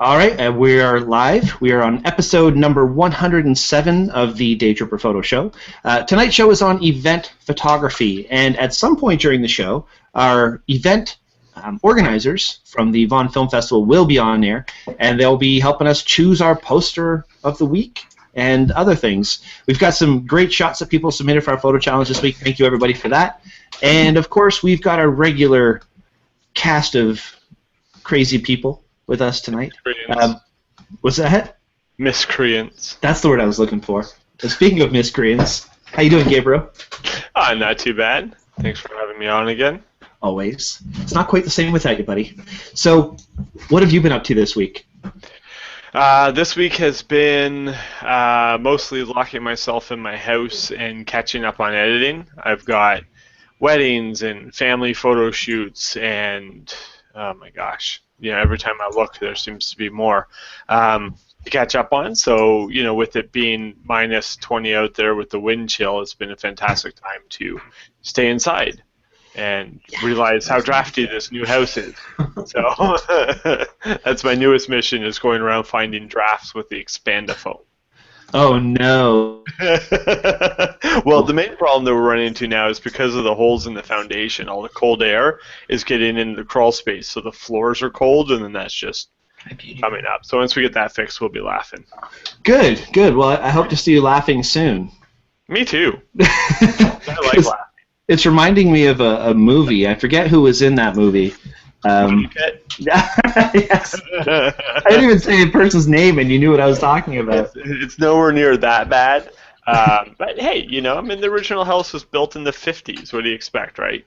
All right, and we are live. We are on episode number 107 of the Daytripper Photo Show. Tonight's show is on event photography, and at some point during the show, our event organizers from the Vaughan Film Festival will be on there, and they'll be helping us choose our poster of the week and other things. We've got some great shots that people submitted for our photo challenge this week. Thank you, everybody, for that. And, of course, we've got our regular cast of crazy people with us tonight. What's that? Miscreants. That's the word I was looking for. And speaking of miscreants, how you doing, Gabriel? Not too bad. Thanks for having me on again. Always. It's not quite the same without you, buddy. So, what have you been up to this week? This week has been mostly locking myself in my house and catching up on editing. I've got weddings and family photo shoots and, oh my gosh, every time I look, there seems to be more to catch up on. So, with it being minus 20 out there with the wind chill, it's been a fantastic time to stay inside and realize how drafty this new house is. So that's my newest mission, is going around finding drafts with the Expandaphone. Oh, no. Well, the main problem that we're running into now is because of the holes in the foundation. All the cold air is getting into the crawl space, so the floors are cold, and then that's just coming up. So once we get that fixed, we'll be laughing. Good, good. Well, I hope to see you laughing soon. Me too. I like laughing. It's reminding me of a movie. I forget who was in that movie. Yes. I didn't even say a person's name, and you knew what I was talking about. It's nowhere near that bad. But hey, the original house was built in the 50s. What do you expect, right?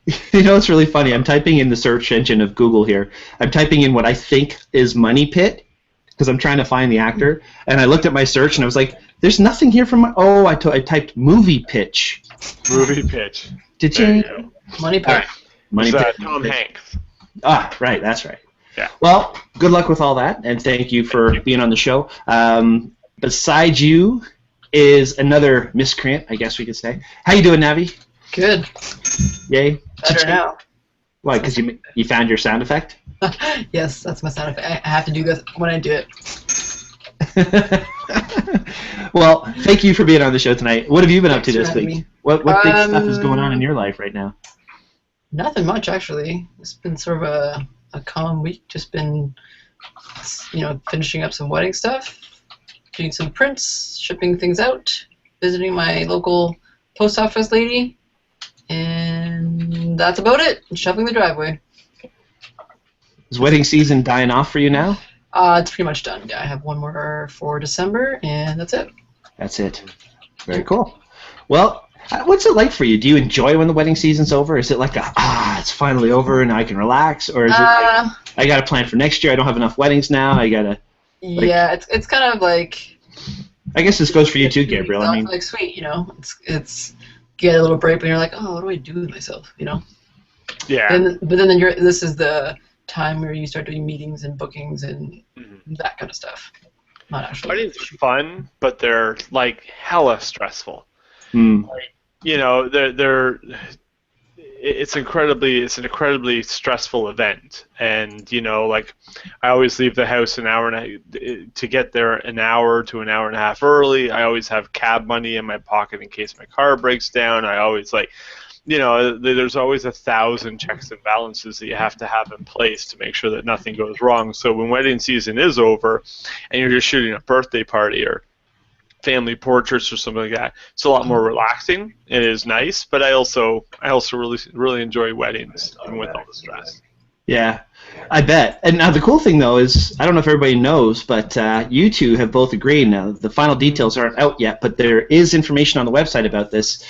It's really funny. I'm typing in the search engine of Google here. I'm typing in what I think is Money Pit, because I'm trying to find the actor. And I looked at my search, and I was like, there's nothing here from my... Oh, I typed movie pitch. Movie pitch. Did you? Money Pit. Right. Money Pit. Tom Hanks. Ah, right, that's right. Yeah. Well, good luck with all that, and thank you for being on the show. Beside you is another miscreant, I guess we could say. How you doing, Navi? Good. Yay. Better now. Why? Because you found your sound effect? Yes, that's my sound effect. I have to do this when I do it. Well, thank you for being on the show tonight. What have you been up to this week? Me. What big stuff is going on in your life right now? Nothing much, actually. It's been sort of a calm week. Just been, finishing up some wedding stuff, doing some prints, shipping things out, visiting my local post office lady, and that's about it. Shoveling the driveway. Is wedding season dying off for you now? It's pretty much done. Yeah, I have one more for December, and that's it. That's it. Very cool. Well, what's it like for you? Do you enjoy when the wedding season's over? Is it like it's finally over and I can relax? Or is it like, I got to plan for next year, I don't have enough weddings now, I got to... Yeah, it's kind of like... I guess this goes for you too, Gabriel. I mean, like sweet, it's get a little break, but you're like, oh, what do I do with myself, Yeah. But then this is the time where you start doing meetings and bookings and that kind of stuff. Not actually. Weddings are fun, but they're like hella stressful. Like, it's an incredibly stressful event, and I always leave the house to get there an hour to an hour and a half early. I always have cab money in my pocket in case my car breaks down. I always there's always 1,000 checks and balances that you have to have in place to make sure that nothing goes wrong. So when wedding season is over and you're just shooting a birthday party or family portraits or something like that, it's a lot more relaxing. It is nice, but I also really enjoy weddings, even with all the stress. Yeah, I bet. And now the cool thing, though, is I don't know if everybody knows, but you two have both agreed. Now, the final details aren't out yet, but there is information on the website about this.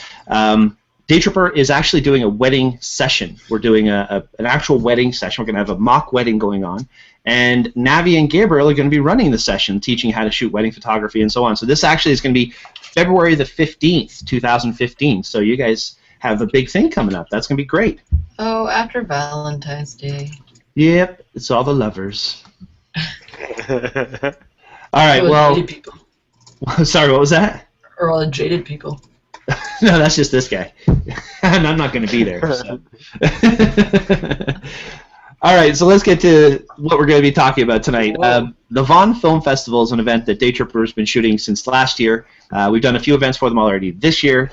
Daytripper is actually doing a wedding session. We're doing an actual wedding session. We're going to have a mock wedding going on. And Navi and Gabriel are going to be running the session, teaching how to shoot wedding photography and so on. So this actually is going to be February the 15th, 2015. So you guys have a big thing coming up. That's going to be great. Oh, after Valentine's Day. Yep, it's all the lovers. All right, well... Jaded people. Sorry, what was that? Or all the jaded people. No, that's just this guy. And I'm not going to be there. So. All right, so let's get to what we're going to be talking about tonight. Whoa. The Vaughan Film Festival is an event that Daytripper has been shooting since last year. We've done a few events for them already this year,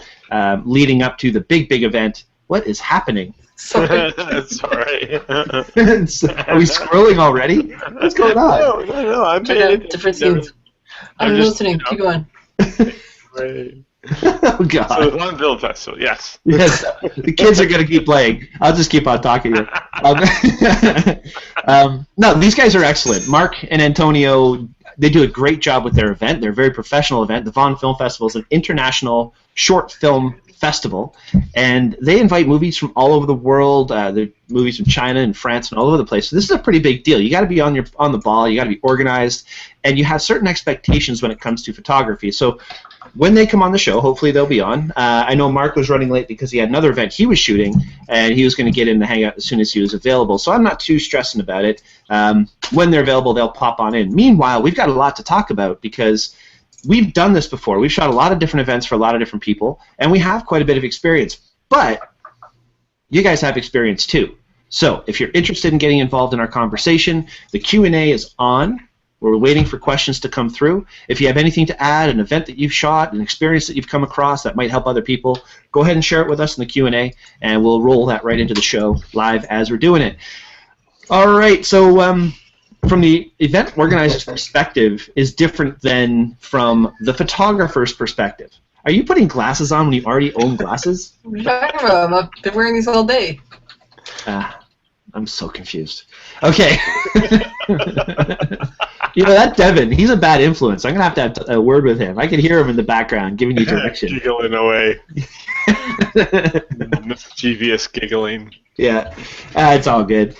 leading up to the big event. What is happening? Sorry. Sorry. Are we scrolling already? What's going on? No. I'm Check out different scenes. I'm listening. Keep going. Right. Oh, God. So the Vaughan Film Festival, yes. Yes, the kids are going to keep playing. I'll just keep on talking here. No, these guys are excellent. Mark and Antonio, they do a great job with their event. They're a very professional event. The Vaughan Film Festival is an international short film festival, and they invite movies from all over the world. They're movies from China and France and all over the place. So this is a pretty big deal. You got to be on the ball. You got to be organized, and you have certain expectations when it comes to photography. So when they come on the show, hopefully they'll be on. I know Mark was running late because he had another event he was shooting, and he was going to get in to hang out as soon as he was available. So I'm not too stressing about it. When they're available, they'll pop on in. Meanwhile, we've got a lot to talk about because we've done this before. We've shot a lot of different events for a lot of different people, and we have quite a bit of experience. But you guys have experience too. So if you're interested in getting involved in our conversation, the Q&A is on. We're waiting for questions to come through. If you have anything to add, an event that you've shot, an experience that you've come across that might help other people, go ahead and share it with us in the Q&A, and we'll roll that right into the show live as we're doing it. All right, so from the event organizer's perspective is different than from the photographer's perspective. Are you putting glasses on when you already own glasses? What are you talking about? I've been wearing these all day. I'm so confused. Okay. You know, that Devin, he's a bad influence. I'm going to have a word with him. I can hear him in the background giving you direction. Giggling away. Mischievous giggling. Yeah, it's all good.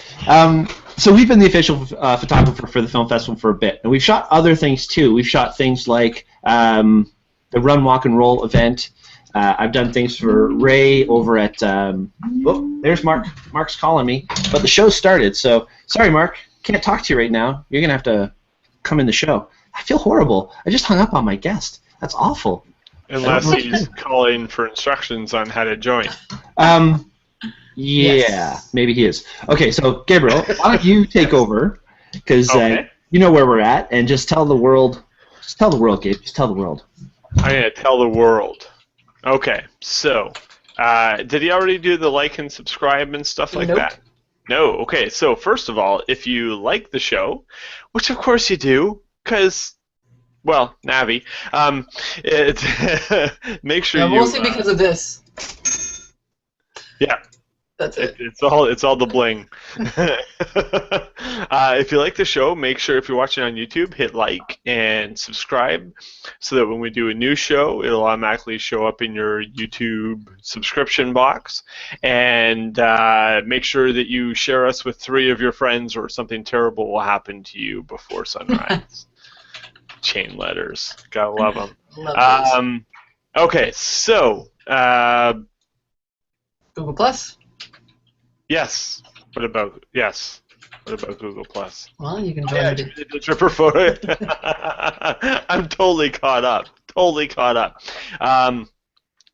So we've been the official photographer for the film festival for a bit, and we've shot other things too. We've shot things like the Run, Walk, and Roll event. I've done things for Ray over at... oh, there's Mark. Mark's calling me. But the show started, so... Sorry, Mark. Can't talk to you right now. You're going to have to come in the show. I feel horrible. I just hung up on my guest. That's awful. Unless he's calling for instructions on how to join. Yeah, Yes. maybe he is. Okay, so, Gabriel, why don't you take over? Because Okay. you know where we're at, and just tell the world... Just tell the world, Gabe. Just tell the world. I'm going to tell the world. Okay, so, did he already do the like and subscribe and stuff like Nope. that? No, okay, so first of all, if you like the show, which of course you do, because, well, Navi, make sure you... Mostly because of this. Yeah. That's it. It's all the bling. If you like the show, make sure if you're watching on YouTube, hit like and subscribe so that when we do a new show, it'll automatically show up in your YouTube subscription box. And make sure that you share us with 3 of your friends or something terrible will happen to you before sunrise. Chain letters. Gotta love them. Love those. Okay, so... Google Plus. Yes. What about Google Plus? Well, you can join Yeah, the Daytripper Photo. I'm totally caught up.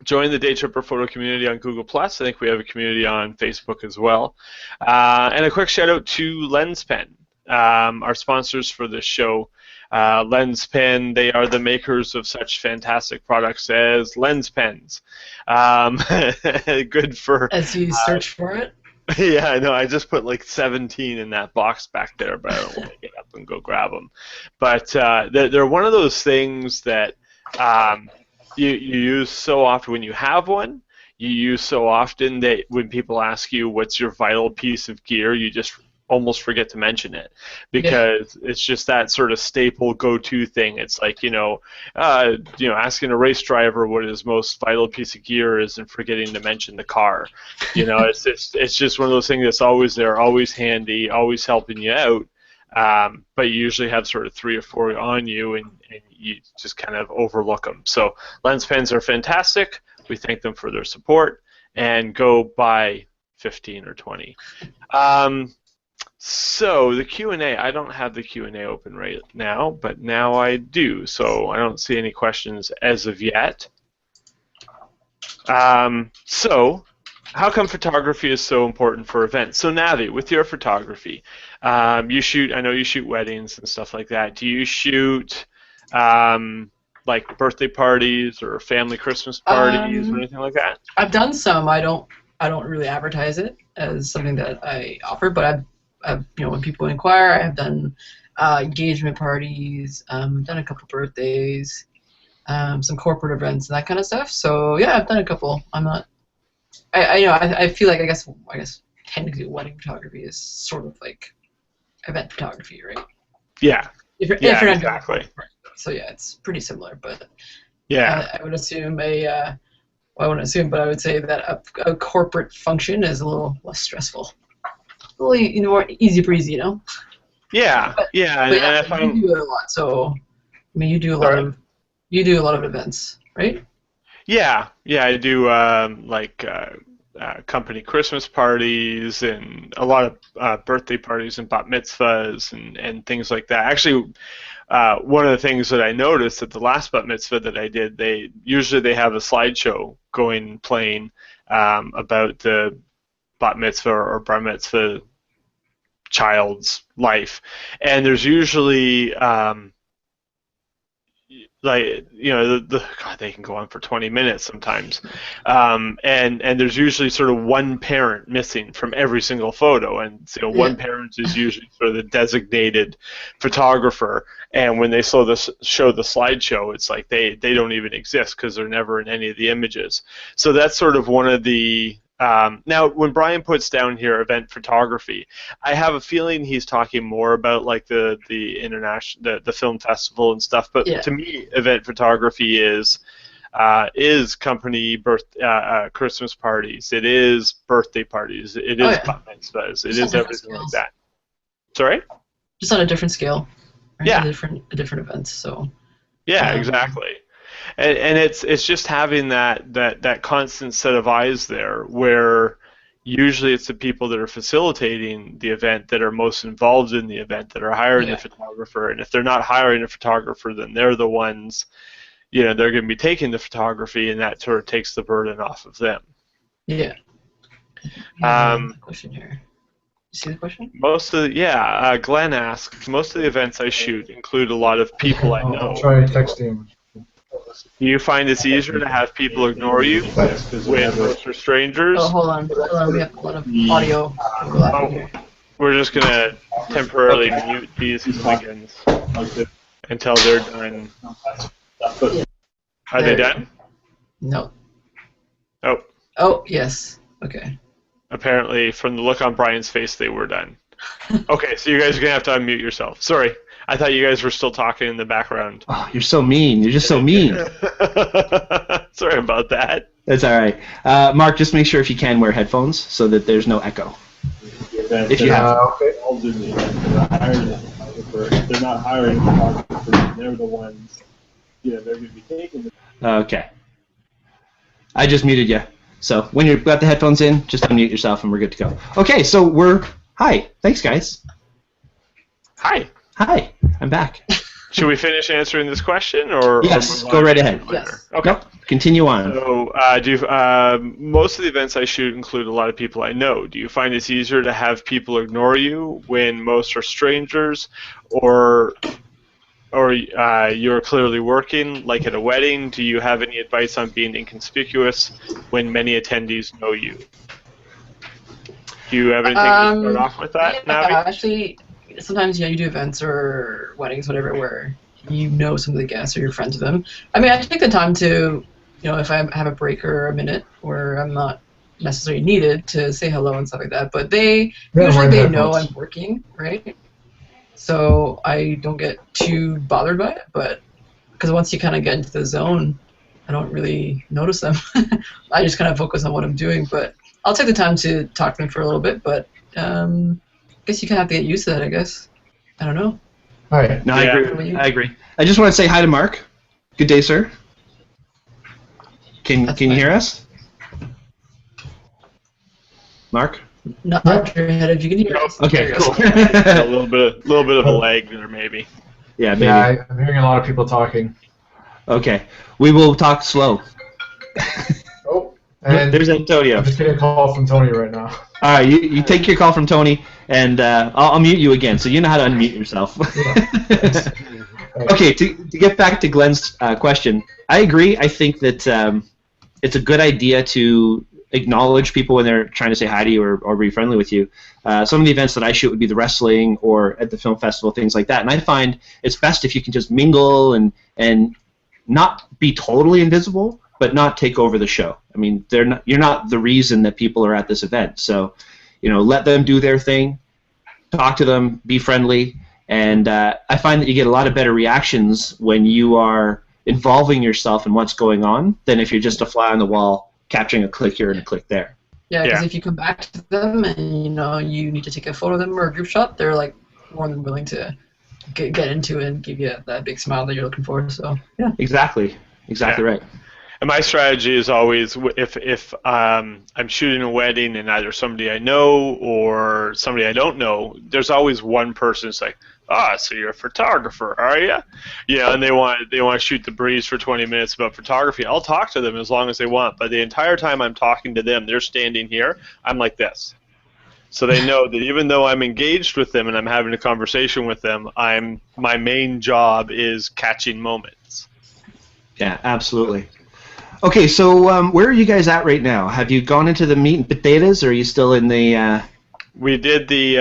Join the Daytripper Photo community on Google Plus. I think we have a community on Facebook as well. And a quick shout out to LensPen, our sponsors for this show. LensPen, they are the makers of such fantastic products as lens pens. Good for... As you search for it. Yeah, I know. I just put like 17 in that box back there, but I don't want to get up and go grab them. But they're one of those things that you use so often when you have one. You use so often that when people ask you what's your vital piece of gear, you just almost forget to mention it because it's just that sort of staple go-to thing. It's like asking a race driver what his most vital piece of gear is and forgetting to mention the car. It's just one of those things that's always there, always handy, always helping you out. But you usually have sort of 3 or 4 on you, and you just kind of overlook them. So lens pens are fantastic. We thank them for their support, and go buy 15 or 20. So the Q&A, I don't have the Q&A open right now, but now I do. So I don't see any questions as of yet. So how come photography is so important for events? So Navi, with your photography, you shoot. I know you shoot weddings and stuff like that. Do you shoot like birthday parties or family Christmas parties or anything like that? I've done some. I don't really advertise it as something that I offer, but I've when people inquire, I have done engagement parties, done a couple birthdays, some corporate events and that kind of stuff. So yeah, I've done a couple. I'm not. I feel like I guess technically wedding photography is sort of like event photography, right? Yeah. If you're Exactly. So yeah, it's pretty similar, but yeah, I would assume I wouldn't assume, but I would say that a corporate function is a little less stressful, a little more easy breezy, Yeah, But and I find you do it a lot. So I mean, you do a lot of events, right? Yeah, I do company Christmas parties and a lot of birthday parties and bat mitzvahs and things like that. Actually, one of the things that I noticed at the last bat mitzvah that I did, they usually have a slideshow playing about the bat mitzvah or bar mitzvah child's life, and there's usually God, they can go on for 20 minutes sometimes, and there's usually sort of one parent missing from every single photo, and one parent is usually sort of the designated photographer, and when they show the slideshow, it's like they don't even exist because they're never in any of the images. So that's sort of one of the now, when Brian puts down here event photography, I have a feeling he's talking more about like the international, the film festival and stuff. But to me, event photography is company Christmas parties. It is birthday parties. It is bat mitzvahs. It is everything like that. Sorry? Just on a different scale. Right? Yeah. A different events. So. Yeah, exactly. And it's just having that constant set of eyes there, where usually it's the people that are facilitating the event that are most involved in the event that are hiring the photographer, and if they're not hiring a photographer, then they're the ones, they're going to be taking the photography, and that sort of takes the burden off of them. Yeah. Question here. You see the question? Glenn asks, most of the events I shoot include a lot of people I know. I'll try texting. Do you find it's easier to have people ignore you when most are strangers? Oh, hold on. We have a lot of audio. We're just going to temporarily mute these plugins until they're done. Are they done? No. Oh. Oh, yes. Okay. Apparently, from the look on Brian's face, they were done. Okay, so you guys are going to have to unmute yourself. Sorry. I thought you guys were still talking in the background. Oh, you're so mean. You're just so mean. Sorry about that. That's all right. Mark, just make sure if you can wear headphones so that there's no echo. If you have. Okay. They're not hiring photographers. They're the ones. They're going to be taking the. Okay. I just muted you. So when you've got the headphones in, just unmute yourself and we're good to go. Okay, so Hi. Thanks, guys. Hi. Hi. I'm back. Should we finish answering this question, or yes? Go right ahead. Yes. Okay. Nope. Continue on. So, most of the events I shoot include a lot of people I know. Do you find it's easier to have people ignore you when most are strangers, or you're clearly working, like at a wedding? Do you have any advice on being inconspicuous when many attendees know you? Do you have anything to start off with that, Navi? Actually, sometimes you do events or weddings, whatever, where some of the guests or you're friends with them. I mean, I take the time to, if I have a break or a minute where I'm not necessarily needed, to say hello and stuff like that. But usually they know I'm working, right? So I don't get too bothered by it. But because once you kind of get into the zone, I don't really notice them. I just kind of focus on what I'm doing. But I'll take the time to talk to them for a little bit. But I guess you kind of have to get used to that, I guess. I don't know. All right. No, I agree. I just want to say hi to Mark. Good day, sir. Can you hear us? Mark? Not your head if you can hear us. Okay, cool. A little bit of a lag there, maybe. Yeah, maybe. Yeah, I'm hearing a lot of people talking. Okay. We will talk slow. Oh. And There's Antonio. I'm just getting a call from Tony right now. All right, you take your call from Tony, and I'll mute you again, so you know how to unmute yourself. Okay, to get back to Glenn's question, I agree. I think that it's a good idea to acknowledge people when they're trying to say hi to you or be friendly with you. Some of the events that I shoot would be the wrestling or at the film festival, things like that. And I find it's best if you can just mingle and not be totally invisible, but not take over the show. I mean, you're not the reason that people are at this event. So, let them do their thing, talk to them, be friendly, and I find that you get a lot of better reactions when you are involving yourself in what's going on than if you're just a fly on the wall capturing a click here and a click there. Yeah, because if you come back to them and you need to take a photo of them or a group shot, they're like more than willing to get into it and give you that big smile that you're looking for. So yeah. Exactly right. And my strategy is always if I'm shooting a wedding and either somebody I know or somebody I don't know, there's always one person that's like, so you're a photographer, are you? And they want to shoot the breeze for 20 minutes about photography. I'll talk to them as long as they want, but the entire time I'm talking to them, they're standing here, I'm like this. So they know that even though I'm engaged with them and I'm having a conversation with them, my main job is catching moments. Yeah, absolutely. Okay, so where are you guys at right now? Have you gone into the meat and potatoes, or are you still in the... We did the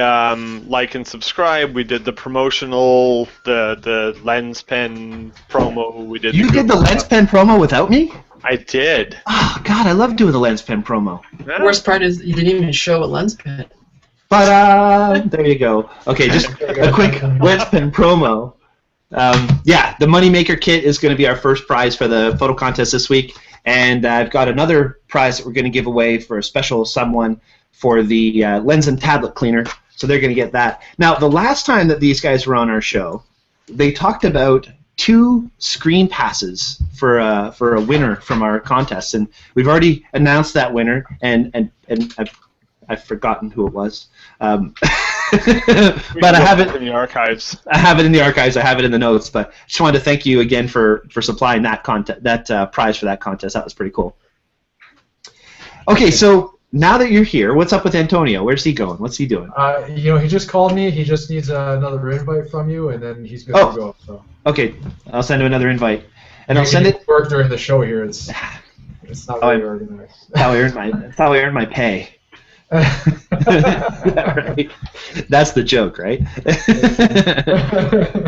like and subscribe. We did the promotional, the lens pen promo. We did. You did the lens pen promo without me? I did. Oh God, I love doing the lens pen promo. Yeah. The worst part is you didn't even show a lens pen. But there you go. Okay, just a quick lens pen promo. Yeah, the Moneymaker kit is going to be our first prize for the photo contest this week, and I've got another prize that we're going to give away for a special someone for the lens and tablet cleaner, so they're going to get that. Now, the last time that these guys were on our show, they talked about 2 screen passes for a winner from our contest, and we've already announced that winner, and I've forgotten who it was. But I have it in the archives. I have it in the archives. I have it in the notes. But I just wanted to thank you again for supplying that prize for that contest. That was pretty cool. Okay, so now that you're here, what's up with Antonio? Where's he going? What's he doing? He just called me. He just needs another invite from you, and then he's good to go. So. Okay, I'll send him another invite, and I'll send it. Work during the show here. It's not very organized. That's how I earn my pay. Right? That's the joke, right?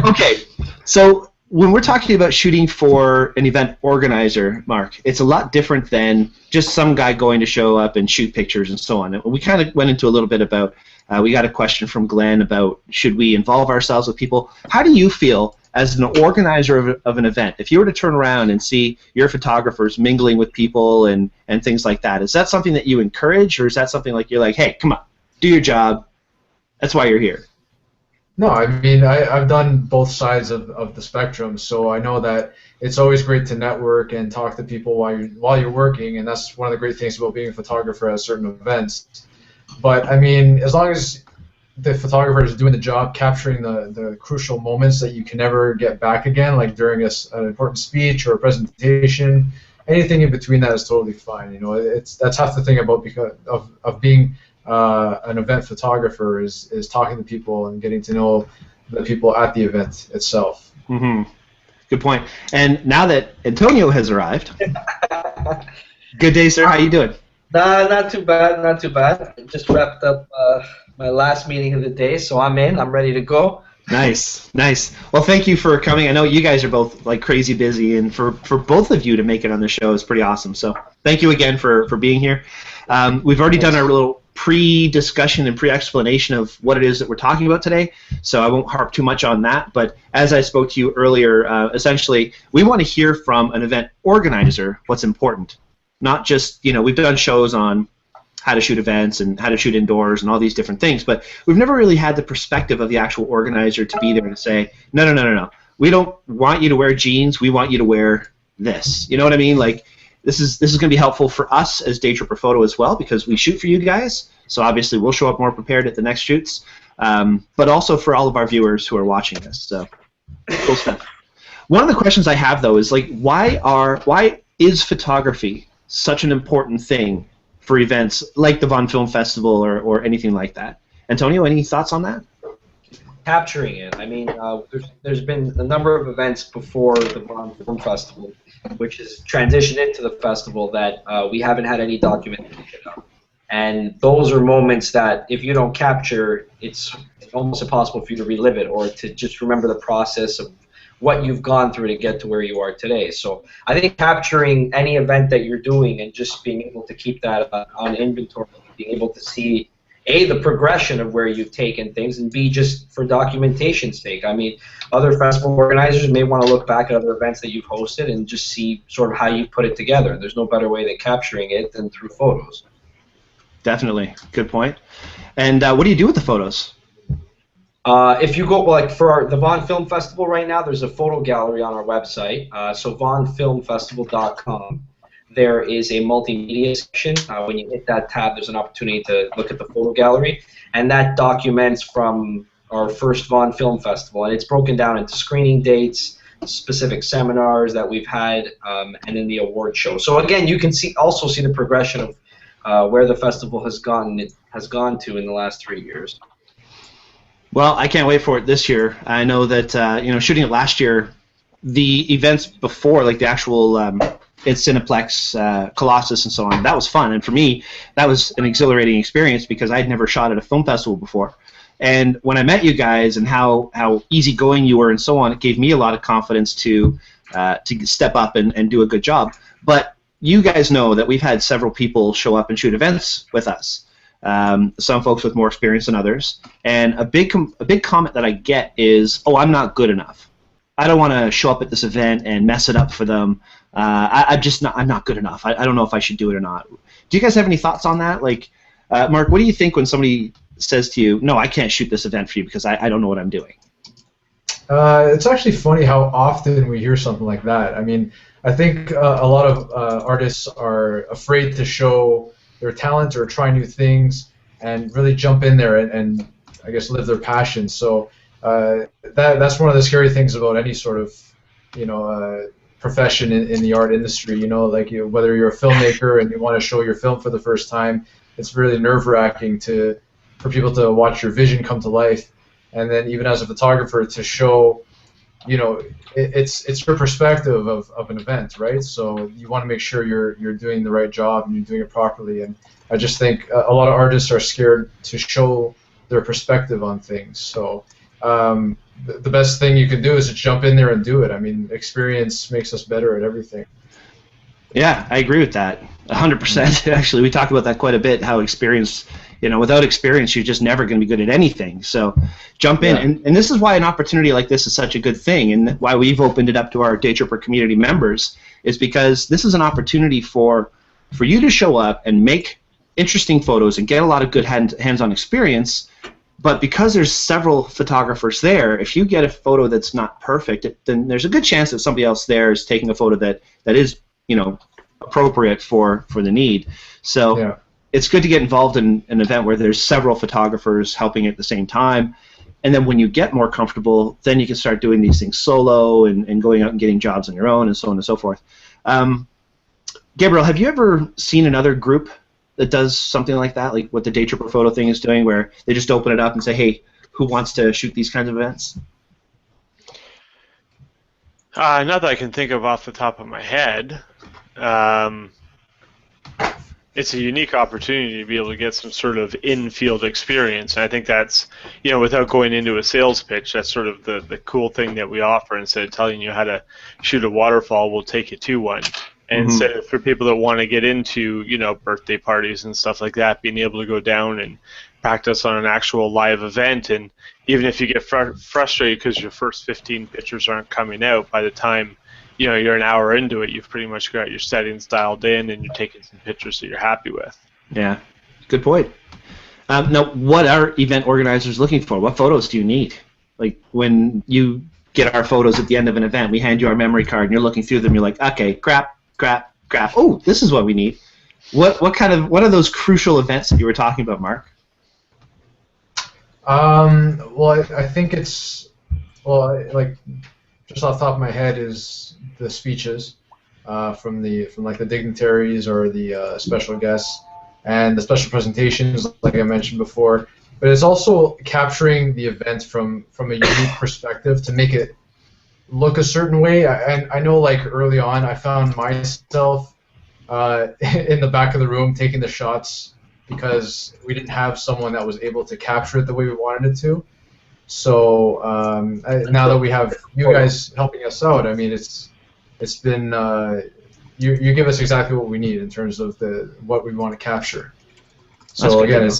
Okay, so when we're talking about shooting for an event organizer, Mark, it's a lot different than just some guy going to show up and shoot pictures and so on. And we kind of went into a little bit about, we got a question from Glenn about should we involve ourselves with people. How do you feel as an organizer of an event, if you were to turn around and see your photographers mingling with people and things like that, is that something that you encourage, or is that something like you're like, hey, come on, do your job, that's why you're here? No, I mean, I've done both sides of the spectrum, so I know that it's always great to network and talk to people while you're working, and that's one of the great things about being a photographer at certain events. But, I mean, as long as the photographer is doing the job, capturing the crucial moments that you can never get back again, like during an important speech or a presentation, anything in between that is totally fine. You know, that's half the thing about of being an event photographer is talking to people and getting to know the people at the event itself. Mm-hmm. Good point. And now that Antonio has arrived, good day, sir. How you doing? Not too bad. Not too bad. Just wrapped up my last meeting of the day, so I'm in. I'm ready to go. Nice. Well, thank you for coming. I know you guys are both like crazy busy, and for both of you to make it on the show is pretty awesome. So thank you again for being here. We've already done our little pre-discussion and pre-explanation of what it is that we're talking about today, so I won't harp too much on that. But as I spoke to you earlier, essentially, we want to hear from an event organizer what's important. Not just, we've done shows on how to shoot events and how to shoot indoors and all these different things, but we've never really had the perspective of the actual organizer to be there to say, no. We don't want you to wear jeans. We want you to wear this. You know what I mean? Like, this is going to be helpful for us as Daytripper Photo as well, because we shoot for you guys, so obviously we'll show up more prepared at the next shoots, but also for all of our viewers who are watching this. So, cool stuff. One of the questions I have, though, is like, why is photography such an important thing for events like the Vaughan Film Festival or anything like that? Antonio, any thoughts on that? Capturing it. I mean, there's been a number of events before the Vaughan Film Festival, which has transitioned into the festival that we haven't had any documentation of. And those are moments that if you don't capture, it's almost impossible for you to relive it or to just remember the process of what you've gone through to get to where you are today. So I think capturing any event that you're doing and just being able to keep that on inventory, being able to see A, the progression of where you've taken things, and B, just for documentation's sake. I mean, other festival organizers may want to look back at other events that you've hosted and just see sort of how you put it together. There's no better way than capturing it than through photos. Definitely. Good point. And what do you do with the photos? If you go, like for the Vaughan Film Festival right now, there's a photo gallery on our website, so vaughanfilmfestival.com. There is a multimedia section. When you hit that tab, there's an opportunity to look at the photo gallery, and that documents from our first Vaughan Film Festival, and it's broken down into screening dates, specific seminars that we've had, and then the award show. So again, you can also see the progression of where the festival has gone to in the last 3 years. Well, I can't wait for it this year. I know that shooting it last year, the events before, like the actual Cineplex, Colossus, and so on, that was fun. And for me, that was an exhilarating experience because I'd never shot at a film festival before. And when I met you guys and how easygoing you were and so on, it gave me a lot of confidence to step up and do a good job. But you guys know that we've had several people show up and shoot events with us. Some folks with more experience than others, and a big comment that I get is, "Oh, I'm not good enough. I don't want to show up at this event and mess it up for them. I'm not good enough. I don't know if I should do it or not." Do you guys have any thoughts on that? Like, Mark, what do you think when somebody says to you, "No, I can't shoot this event for you because I don't know what I'm doing"? It's actually funny how often we hear something like that. I mean, I think a lot of artists are afraid to show their talent or try new things and really jump in there and I guess live their passion. So that's one of the scary things about any sort of profession in the art industry. Like whether you're a filmmaker and you want to show your film for the first time, it's really nerve-wracking for people to watch your vision come to life, and then even as a photographer to show. It's your perspective of an event, right? So you want to make sure you're doing the right job and you're doing it properly. And I just think a lot of artists are scared to show their perspective on things. So the best thing you can do is to jump in there and do it. I mean, experience makes us better at everything. Yeah, I agree with that 100%. Actually, we talk about that quite a bit. How experience. Without experience, you're just never going to be good at anything. So jump in. Yeah. And this is why an opportunity like this is such a good thing, and why we've opened it up to our Daytripper community members, is because this is an opportunity for you to show up and make interesting photos and get a lot of good hands-on experience. But because there's several photographers there, if you get a photo that's not perfect, then there's a good chance that somebody else there is taking a photo that is appropriate for the need. So. Yeah. It's good to get involved in an event where there's several photographers helping at the same time, and then when you get more comfortable, then you can start doing these things solo and going out and getting jobs on your own and so on and so forth. Gabriel, have you ever seen another group that does something like that, like what the Daytripper Photo thing is doing, where they just open it up and say, "Hey, who wants to shoot these kinds of events?" Not that I can think of off the top of my head. It's a unique opportunity to be able to get some sort of in-field experience, and I think that's, without going into a sales pitch, that's sort of the cool thing that we offer. Instead of telling you how to shoot a waterfall, we'll take you to one. And so for people that want to get into, birthday parties and stuff like that, being able to go down and practice on an actual live event, and even if you get frustrated because your first 15 pictures aren't coming out, by the time you're an hour into it, you've pretty much got your settings dialed in and you're taking some pictures that you're happy with. Yeah, good point. Now, what are event organizers looking for? What photos do you need? Like when you get our photos at the end of an event, we hand you our memory card and you're looking through them, you're like, okay, crap. Oh, this is what we need. What are those crucial events that you were talking about, Mark? Well, I think it's, like, just off the top of my head is the speeches. from like the dignitaries or the special guests and the special presentations, like I mentioned before. But it's also capturing the event from a unique perspective to make it look a certain way. I know, like early on, I found myself in the back of the room taking the shots because we didn't have someone that was able to capture it the way we wanted it to. So now that we have you guys helping us out, I mean, it's been you give us exactly what we need in terms of what we want to capture. So again, it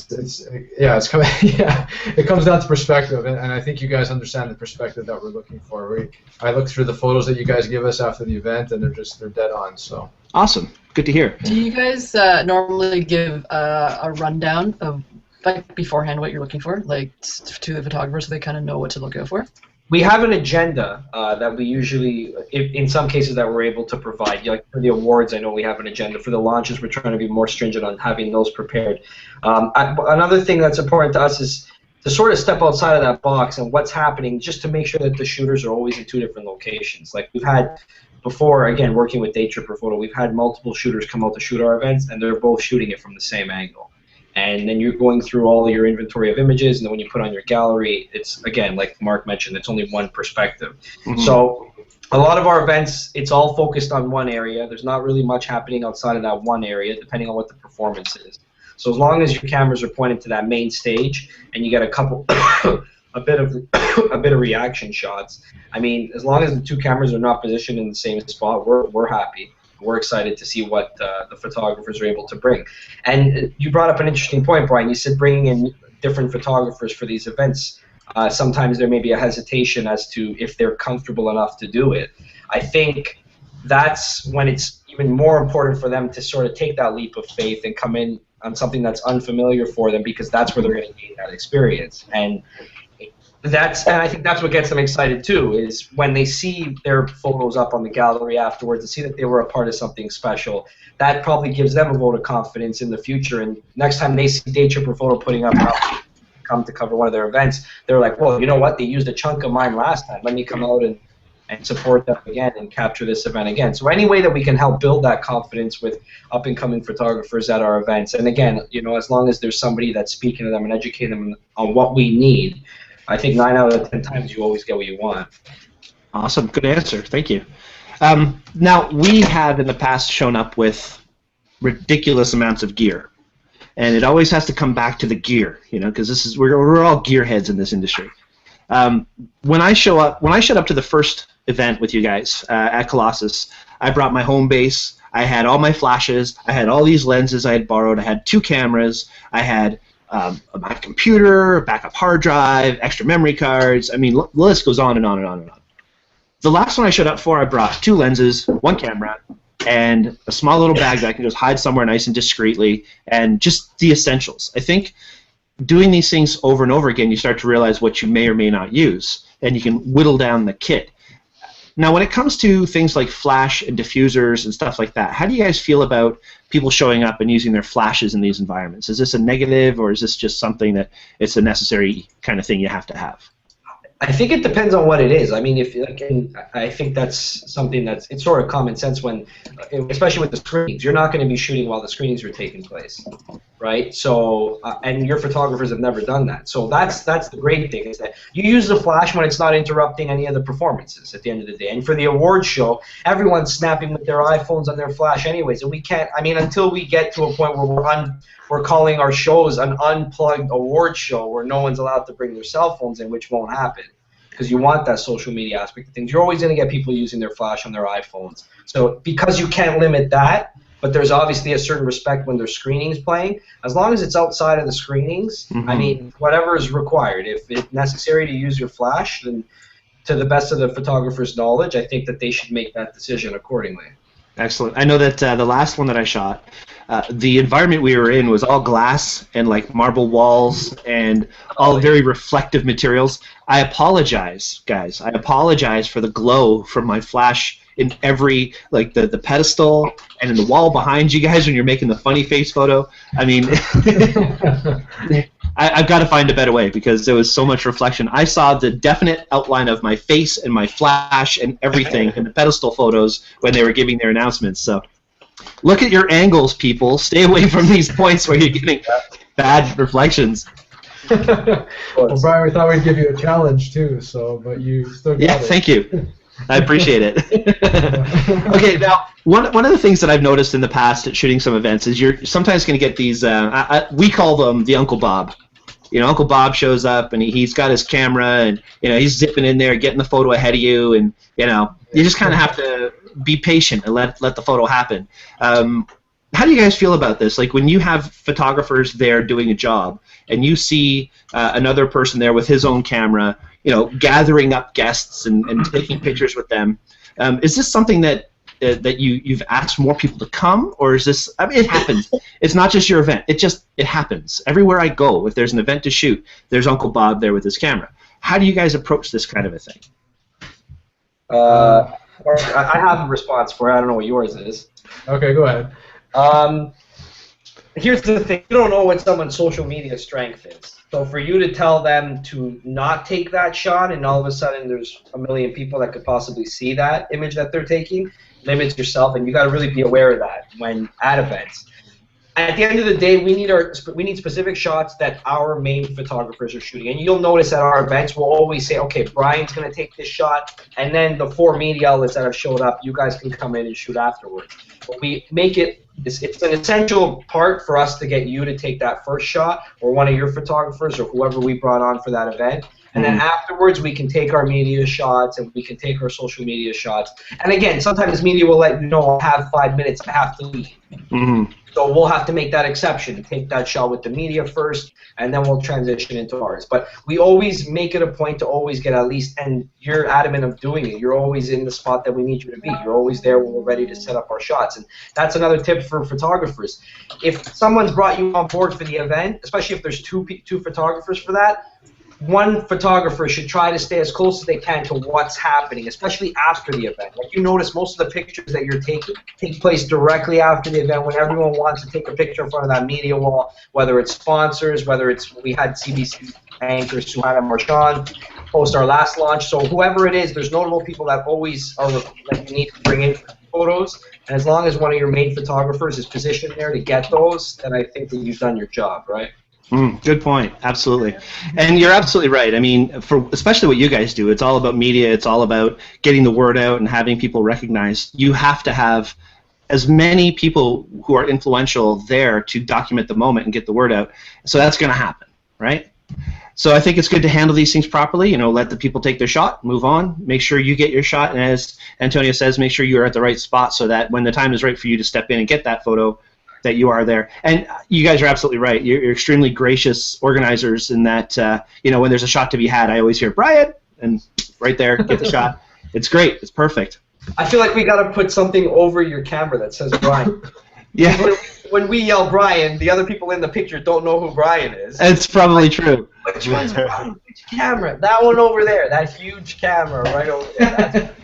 comes down to perspective, and I think you guys understand the perspective that we're looking for. I look through the photos that you guys give us after the event, and they're dead on. So awesome, good to hear. Do you guys normally give a rundown of like beforehand what you're looking for, like to the photographers, so they kind of know what to look out for? We have an agenda that we usually, in some cases, that we're able to provide. Like for the awards, I know we have an agenda. For the launches, we're trying to be more stringent on having those prepared. Another thing that's important to us is to sort of step outside of that box and what's happening, just to make sure that the shooters are always in 2 different locations. Like we've had before, again, working with Daytripper Photo, we've had multiple shooters come out to shoot our events, and they're both shooting it from the same angle. And then you're going through all your inventory of images, and then when you put on your gallery, it's, again, like Mark mentioned, it's only one perspective. Mm-hmm. So a lot of our events, it's all focused on one area. There's not really much happening outside of that one area, depending on what the performance is. So as long as your cameras are pointed to that main stage, and you get a couple, a bit of reaction shots, I mean, as long as the 2 cameras are not positioned in the same spot, we're happy. We're excited to see what the photographers are able to bring. And you brought up an interesting point, Brian. You said bringing in different photographers for these events. Sometimes there may be a hesitation as to if they're comfortable enough to do it. I think that's when it's even more important for them to sort of take that leap of faith and come in on something that's unfamiliar for them, because that's where they're going to gain that experience. And I think that's what gets them excited too, is when they see their photos up on the gallery afterwards and see that they were a part of something special. That probably gives them a vote of confidence in the future. And next time they see Daytripper Photo putting up come to cover one of their events, they're like, well, you know what? They used a chunk of mine last time. Let me come out and support them again and capture this event again. So any way that we can help build that confidence with up-and-coming photographers at our events, and again, you know, as long as there's somebody that's speaking to them and educating them on what we need, I think 9 out of 10 times you always get what you want. Awesome. Good answer. Thank you. Now, we have in the past shown up with ridiculous amounts of gear. And it always has to come back to the gear, you know, because we're all gearheads in this industry. When I showed up to the first event with you guys at Colossus, I brought my home base. I had all my flashes. I had all these lenses I had borrowed. I had 2 cameras. I had my computer, backup hard drive, extra memory cards. I mean, the list goes on and on and on and on. The last one I showed up for, I brought 2 lenses, 1 camera, and a small little bag that I can just hide somewhere nice and discreetly, and just the essentials. I think doing these things over and over again, you start to realize what you may or may not use, and you can whittle down the kit. Now, when it comes to things like flash and diffusers and stuff like that, how do you guys feel about people showing up and using their flashes in these environments? Is this a negative, or is this just something that it's a necessary kind of thing you have to have? I think it depends on what it is. I mean, I think that's something it's sort of common sense when, especially with the screenings, you're not going to be shooting while the screenings are taking place, right? So, and your photographers have never done that. So that's the great thing, is that you use the flash when it's not interrupting any of the performances at the end of the day. And for the award show, everyone's snapping with their iPhones on their flash anyways, and we can't. I mean, until we get to a point where we're calling our shows an unplugged award show where no one's allowed to bring their cell phones in, which won't happen, because you want that social media aspect of things. You're always going to get people using their flash on their iPhones. So because you can't limit that, but there's obviously a certain respect when there's screenings playing, as long as it's outside of the screenings, I mean, whatever is required. If it's necessary to use your flash, then to the best of the photographer's knowledge, I think that they should make that decision accordingly. Excellent. I know that the last one that I shot, the environment we were in was all glass and like marble walls and all very reflective materials. I apologize, guys. I apologize for the glow from my flash in every, like the pedestal and in the wall behind you guys when you're making the funny face photo. I mean, I've got to find a better way because there was so much reflection. I saw the definite outline of my face and my flash and everything in the pedestal photos when they were giving their announcements. So look at your angles, people. Stay away from these points where you're getting bad reflections. Well, Brian, we thought we'd give you a challenge too, but you still got it. Thank you. I appreciate it. Okay, now one of the things that I've noticed in the past at shooting some events is you're sometimes going to get these. We call them the Uncle Bob. You know, Uncle Bob shows up and he's got his camera and he's zipping in there, getting the photo ahead of you, and you just kind of have to be patient and let the photo happen. How do you guys feel about this? Like when you have photographers there doing a job and you see another person there with his own camera, gathering up guests and taking pictures with them. Is this something that you've asked more people to come, or is this? I mean, it happens. It's not just your event. It happens everywhere I go. If there's an event to shoot, there's Uncle Bob there with his camera. How do you guys approach this kind of a thing? I have a response for it. I don't know what yours is. Okay, go ahead. Here's the thing. You don't know what someone's social media strength is. So for you to tell them to not take that shot and all of a sudden there's a million people that could possibly see that image that they're taking, limits yourself, and you got to really be aware of that when at events. At the end of the day, we need specific shots that our main photographers are shooting. And you'll notice at our events, we'll always say, okay, Brian's going to take this shot, and then the 4 media outlets that have showed up, you guys can come in and shoot afterwards. But we make it's an essential part for us to get you to take that first shot, or one of your photographers, or whoever we brought on for that event. And then afterwards, we can take our media shots, and we can take our social media shots. And again, sometimes media will let you know, I have 5 minutes, I have to leave. So we'll have to make that exception, take that shot with the media first, and then we'll transition into ours. But we always make it a point to always get at least, and you're adamant of doing it, you're always in the spot that we need you to be. You're always there when we're ready to set up our shots. And that's another tip for photographers. If someone's brought you on board for the event, especially if there's two photographers for that, one photographer should try to stay as close as they can to what's happening, especially after the event. Like you notice, most of the pictures that you're taking take place directly after the event when everyone wants to take a picture in front of that media wall, whether it's sponsors, whether it's, we had CBC anchor Suhana Marchand post our last launch. So whoever it is, there's notable people that always are that you need to bring in photos. And as long as one of your main photographers is positioned there to get those, then I think that you've done your job, right? Good point. Absolutely. And you're absolutely right. I mean, for especially what you guys do, it's all about media. It's all about getting the word out and having people recognize. You have to have as many people who are influential there to document the moment and get the word out. So that's going to happen, right? So I think it's good to handle these things properly. Let the people take their shot, move on, make sure you get your shot, and as Antonio says, make sure you're at the right spot so that when the time is right for you to step in and get that photo, that you are there. And you guys are absolutely right. You're extremely gracious organizers in that, when there's a shot to be had, I always hear, Brian, and right there, get the shot. It's great. It's perfect. I feel like we got to put something over your camera that says Brian. Yeah. When we yell Brian, the other people in the picture don't know who Brian is. It's probably true. Which one's Brian? Which camera? That one over there. That huge camera right over there.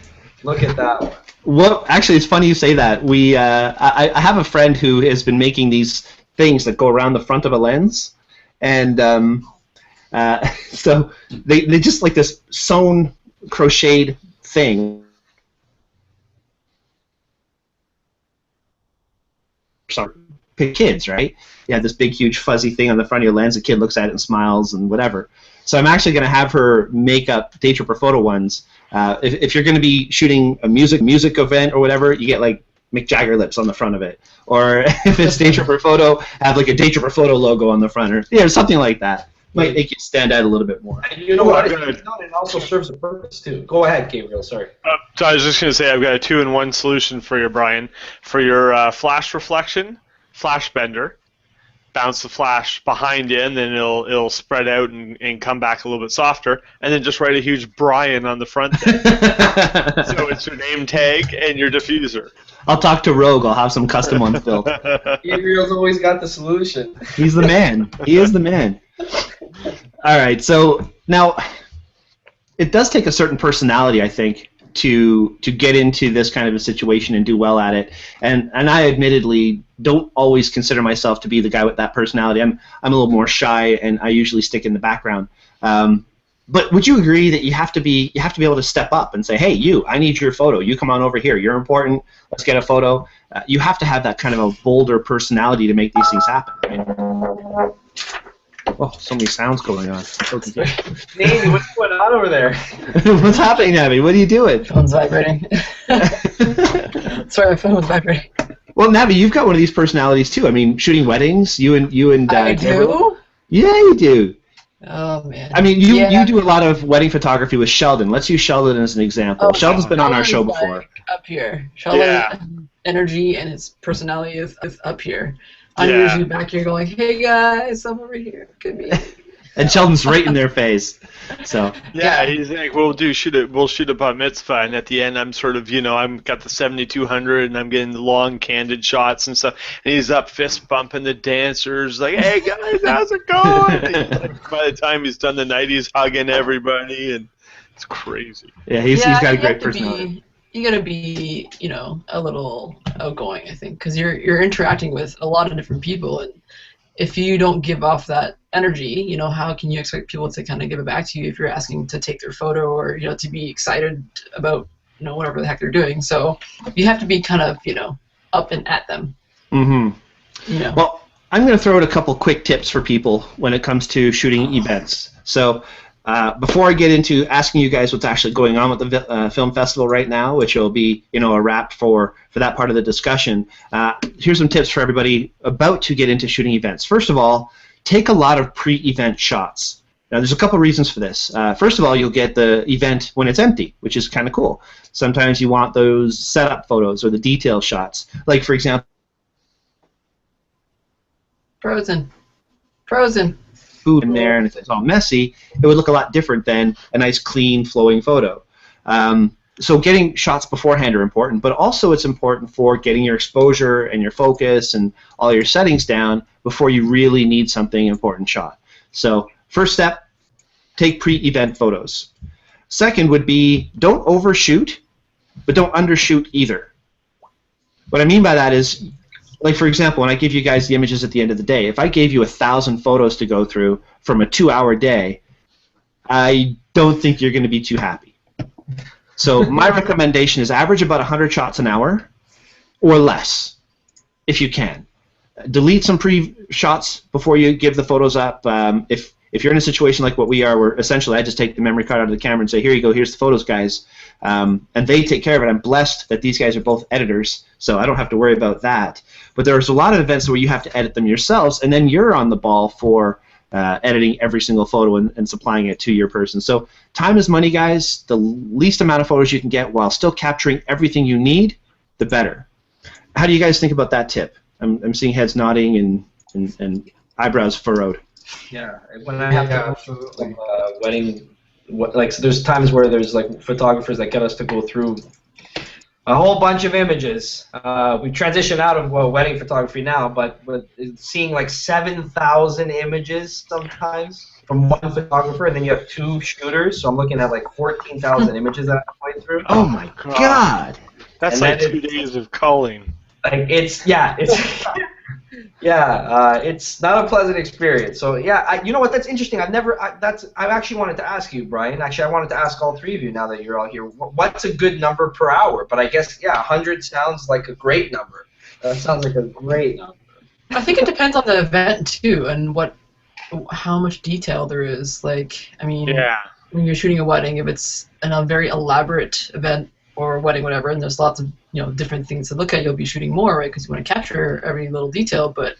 Look at that one. Well, actually, it's funny you say that. I have a friend who has been making these things that go around the front of a lens, and so they just like this sewn, crocheted thing. Sorry, kids, right? You have this big, huge, fuzzy thing on the front of your lens. The kid looks at it and smiles and whatever. So I'm actually going to have her make up Daytripper Photo ones. If you're going to be shooting a music event or whatever, you get like Mick Jagger lips on the front of it. Or if it's Daytripper Photo, have like a Daytripper Photo logo on the front, or something like that. Might make you stand out a little bit more. And you know what? It also serves a purpose too. Go ahead, Gabriel. Sorry. So I was just going to say I've got a 2-in-1 solution for you, Brian. For your flash reflection, flash bender. Bounce the flash behind you, and then it'll spread out and come back a little bit softer, and then just write a huge Brian on the front there. So it's your name tag and your diffuser. I'll talk to Rogue. I'll have some custom ones built. Gabriel's always got the solution. He's the man. He is the man. All right, so now it does take a certain personality, I think, to get into this kind of a situation and do well at it. And I admittedly don't always consider myself to be the guy with that personality. I'm a little more shy, and I usually stick in the background. But would you agree that you have to be able to step up and say, hey, I need your photo. You come on over here. You're important. Let's get a photo. You have to have that kind of a bolder personality to make these things happen, right? Oh, so many sounds going on. Navy, what's going on over there? What's happening, Navy? What are you doing? Phone's vibrating. Sorry, my phone was vibrating. Well, Navy, you've got one of these personalities too. I mean, shooting weddings. You and I Gabriel? do? Yeah, you do. Oh man. I mean, you do a lot of wedding photography with Sheldon. Let's use Sheldon as an example. Sheldon's been on our show before. Like up here. Sheldon's energy and his personality is up here. I'm usually back here going, hey guys, I'm over here. Could be. And Sheldon's right in their face. So he's like, we'll shoot a bat mitzvah, and at the end I'm sort of, I'm got the 7200 and I'm getting the long candid shots and stuff, and he's up fist bumping the dancers like, hey guys, how's it going? And by the time he's done the night, he's hugging everybody, and it's crazy. Yeah, he's got a great personality. You gotta be, a little outgoing, I think, because you're interacting with a lot of different people, and if you don't give off that energy, how can you expect people to kind of give it back to you if you're asking to take their photo or to be excited about whatever the heck they're doing? So you have to be kind of up and at them. Mm-hmm. Well, I'm going to throw out a couple quick tips for people when it comes to shooting events. So before I get into asking you guys what's actually going on with the film festival right now, which will be a wrap for that part of the discussion, here's some tips for everybody about to get into shooting events. First of all, take a lot of pre-event shots. Now, there's a couple reasons for this. First of all, you'll get the event when it's empty, which is kind of cool. Sometimes you want those setup photos or the detail shots. Like, for example, Frozen. Food in there, and if it's all messy, it would look a lot different than a nice, clean, flowing photo. So getting shots beforehand are important, but also it's important for getting your exposure and your focus and all your settings down before you really need something important shot. So first step, take pre-event photos. Second would be don't overshoot, but don't undershoot either. What I mean by that is, like, for example, when I give you guys the images at the end of the day, if I gave you 1,000 photos to go through from a 2-hour day, I don't think you're going to be too happy. So my recommendation is average about 100 shots an hour or less, if you can. Delete some pre-shots before you give the photos up. If you're in a situation like what we are, where essentially I just take the memory card out of the camera and say, here you go, here's the photos, guys, and they take care of it. I'm blessed that these guys are both editors, so I don't have to worry about that. But there's a lot of events where you have to edit them yourselves, and then you're on the ball for editing every single photo and supplying it to your person. So time is money, guys. The least amount of photos you can get while still capturing everything you need, the better. How do you guys think about that tip? I'm seeing heads nodding and eyebrows furrowed. Yeah, when I have wedding, so there's times where there's like photographers that get us to go through a whole bunch of images. We transition out of wedding photography now, but seeing like 7,000 images sometimes from one photographer, and then you have 2 shooters, so I'm looking at like 14,000 images that I'm going through. Oh my God! That's like 2 days of culling. Like it's not a pleasant experience. So yeah, you know what? That's interesting. I actually wanted to ask you, Brian. Actually, I wanted to ask all 3 of you now that you're all here. What's a good number per hour? But I guess 100 sounds like a great number. That sounds like a great number. I think it depends on the event too, and how much detail there is. Like, I mean, when you're shooting a wedding, if it's a very elaborate event or wedding, whatever, and there's lots of different things to look at, you'll be shooting more, right? Because you want to capture every little detail. But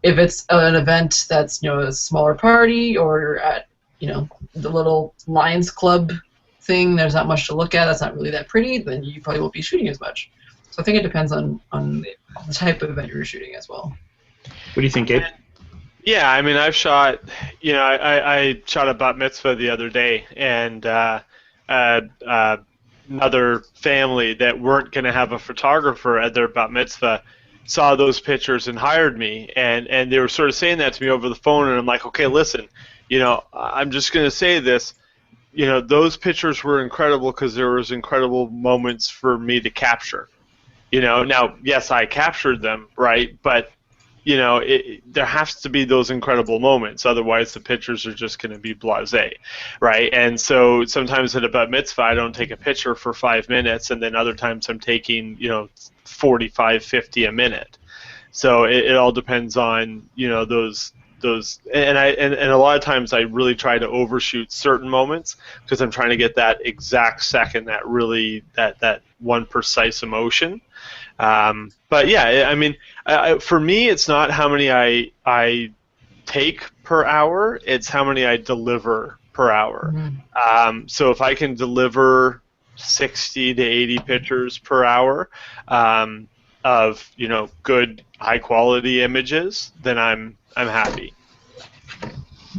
if it's an event that's a smaller party, or you're at the little Lions Club thing, there's not much to look at. That's not really that pretty. Then you probably won't be shooting as much. So I think it depends on the type of event you're shooting as well. What do you think, Gabe? Yeah, I mean, I've shot. I shot a bat mitzvah the other day, and another family that weren't going to have a photographer at their bat mitzvah saw those pictures and hired me, and they were sort of saying that to me over the phone, and I'm like, okay, listen, I'm just going to say this. you know, those pictures were incredible because there was incredible moments for me to capture. You know, now, yes, I captured them, right? But, you know, there has to be those incredible moments. Otherwise, the pictures are just going to be blasé, right? And so sometimes at a bat mitzvah, I don't take a picture for 5 minutes, and then other times I'm taking, you know, 45, 50 a minute. So it all depends on, you know, those and a lot of times I really try to overshoot certain moments because I'm trying to get that exact second, that really that one precise emotion. But yeah, I mean, for me, it's not how many I take per hour; it's how many I deliver per hour. Mm-hmm. So if I can deliver 60 to 80 pictures per hour of, you know, good, high quality images, then I'm happy.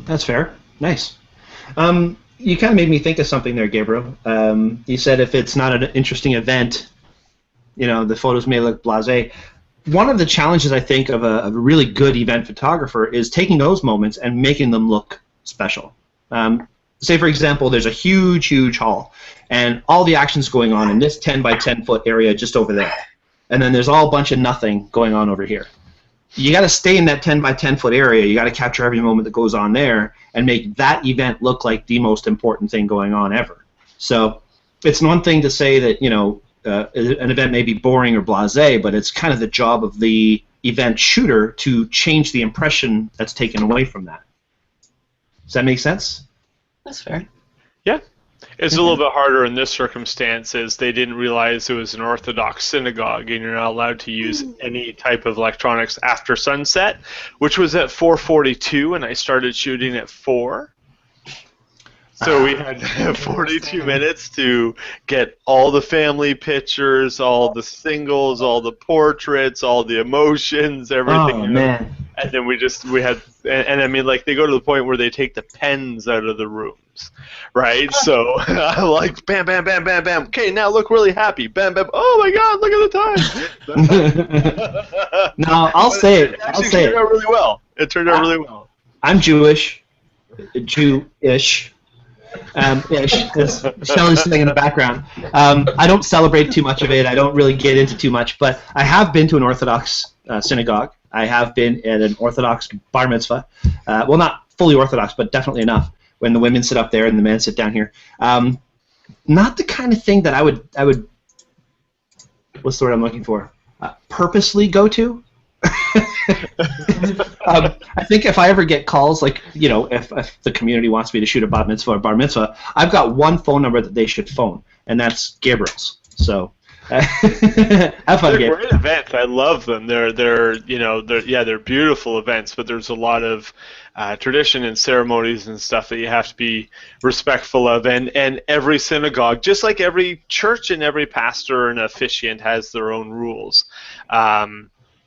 That's fair. Nice. You kind of made me think of something there, Gabriel. You said if it's not an interesting event, you know, the photos may look blasé. One of the challenges, I think, of a really good event photographer is taking those moments and making them look special. Say, for example, there's a huge, huge hall, and all the action's going on in this 10 by 10 foot area just over there. And then there's all a bunch of nothing going on over here. You got to stay in that 10 by 10 foot area. You got to capture every moment that goes on there and make that event look like the most important thing going on ever. So it's one thing to say that, you know, an event may be boring or blasé, but it's kind of the job of the event shooter to change the impression that's taken away from that. Does that make sense? That's fair. Yeah. It's a little bit harder in this circumstance, as they didn't realize it was an Orthodox synagogue and you're not allowed to use any type of electronics after sunset, which was at 4:42 and I started shooting at 4. So we had 42 minutes to get all the family pictures, all the singles, all the portraits, all the emotions, everything. Oh, man. And then we had, and I mean, like, they go to the point where they take the pens out of the rooms, right? So I'm like, bam, bam, bam, bam, bam. Okay, now look really happy. Bam, bam. Oh my God, look at the time. No, I'll say it. It turned out really well. It turned out really well. I'm Jewish, Jew-ish. As Shelley's sitting in the background. I don't celebrate too much of it. I don't really get into too much, but I have been to an Orthodox synagogue. I have been at an Orthodox bar mitzvah. Well, not fully Orthodox, but definitely enough. When the women sit up there and the men sit down here. Not the kind of thing that I would. What's the word I'm looking for? Purposely go to. I think if I ever get calls, like, you know, if the community wants me to shoot a bat mitzvah or bar mitzvah, I've got one phone number that they should phone, and that's Gabriel's. So have fun, They're great events. I love them. They're beautiful events, but there's a lot of tradition and ceremonies and stuff that you have to be respectful of, and every synagogue, just like every church and every pastor and officiant, has their own rules.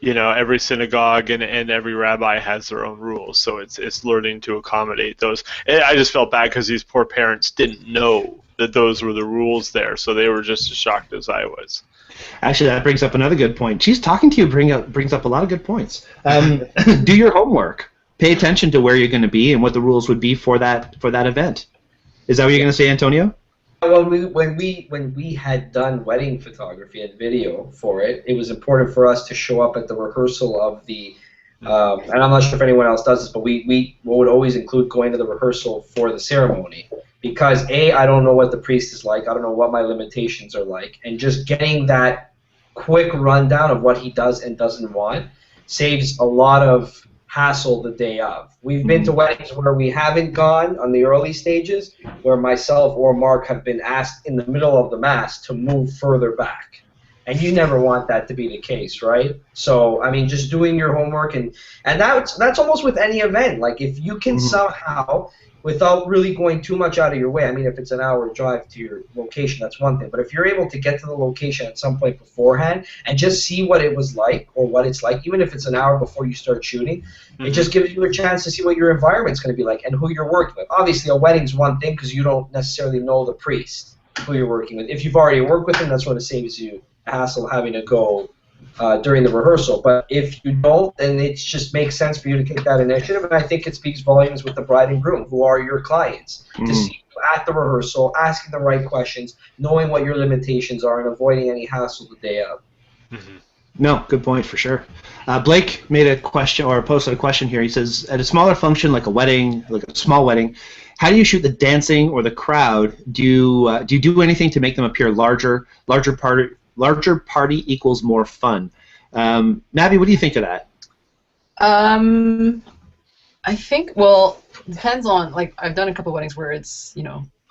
You know, every synagogue and every rabbi has their own rules, so it's learning to accommodate those. And I just felt bad because these poor parents didn't know that those were the rules there, so they were just as shocked as I was. Actually, that brings up another good point. She's talking to you brings up a lot of good points. Do your homework. Pay attention to where you're going to be and what the rules would be for that event. Is that what you're going to say, Antonio? Well, when we had done wedding photography and video for it, it was important for us to show up at the rehearsal of the, and I'm not sure if anyone else does this, but we would always include going to the rehearsal for the ceremony, because I don't know what the priest is like, I don't know what my limitations are like, and just getting that quick rundown of what he does and doesn't want saves a lot of hassle the day of. We've been to weddings where we haven't gone on the early stages, where myself or Mark have been asked in the middle of the mass to move further back. And you never want that to be the case, right? So, I mean, just doing your homework, and that's almost with any event. Like, if you can somehow, without really going too much out of your way, I mean, if it's an hour drive to your location, that's one thing. But if you're able to get to the location at some point beforehand and just see what it was like, or what it's like, even if it's an hour before you start shooting, it just gives you a chance to see what your environment's going to be like and who you're working with. Obviously, a wedding's one thing because you don't necessarily know the priest who you're working with. If you've already worked with him, that's what it saves you hassle having to go during the rehearsal. But if you don't, then it just makes sense for you to take that initiative, and I think it speaks volumes with the bride and groom, who are your clients, to see you at the rehearsal, asking the right questions, knowing what your limitations are, and avoiding any hassle the day of. Mm-hmm. No, good point for sure. Blake made a question or posted a question here. He says, at a smaller function like a wedding, like a small wedding, how do you shoot the dancing or the crowd? Do you do anything to make them appear larger? Larger party equals more fun. Navi, what do you think of that? I think, well, it depends on, like, I've done a couple weddings where it's,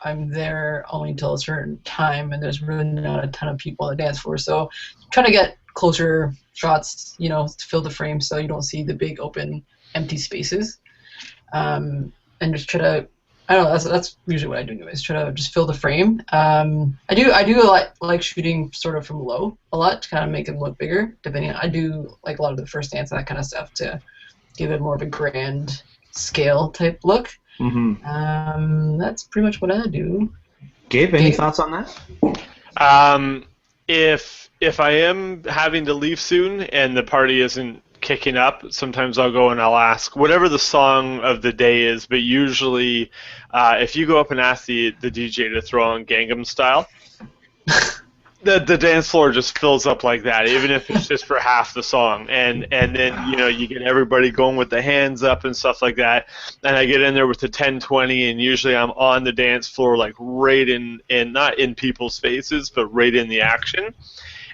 I'm there only until a certain time and there's really not a ton of people on the dance floor. So trying to get closer shots, to fill the frame so you don't see the big open empty spaces. And just try to, I don't know, that's usually what I do anyways, try to just fill the frame. I do like shooting sort of from low a lot to kind of make them look bigger, depending on, I do like a lot of the first dance and that kind of stuff to give it more of a grand scale type look. Mm-hmm. That's pretty much what I do. Gabe, any thoughts on that? If I am having to leave soon and the party isn't kicking up, sometimes I'll go and I'll ask whatever the song of the day is, but usually if you go up and ask the DJ to throw on Gangnam Style, the dance floor just fills up like that, even if it's just for half the song, and then you get everybody going with the hands up and stuff like that, and I get in there with the 10-20, and usually I'm on the dance floor like right in not in people's faces but right in the action,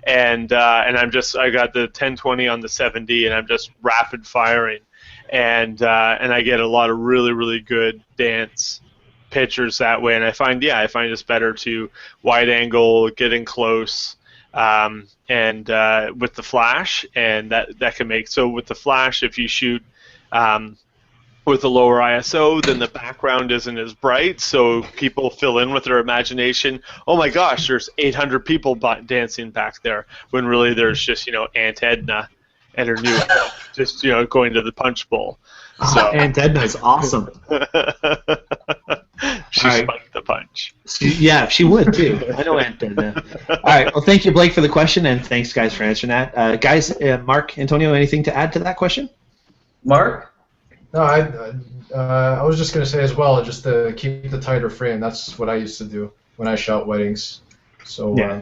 and I got the 10-20 on the 7D, and I'm just rapid firing, and I get a lot of really, really good dance pictures that way, and I find it's better to wide angle, get in close, and with the flash, and that can make, so with the flash, if you shoot with a lower ISO, then the background isn't as bright, so people fill in with their imagination. Oh my gosh, there's 800 people dancing back there, when really there's just Aunt Edna and her new just going to the punch bowl. So Aunt Edna is awesome. She spiked the punch. She would too. I know Aunt Edna. All right. Well, thank you, Blake, for the question, and thanks, guys, for answering that. Guys, Mark, Antonio, anything to add to that question? Mark? No, I was just going to say as well, just to keep the tighter frame. That's what I used to do when I shot weddings. So yeah.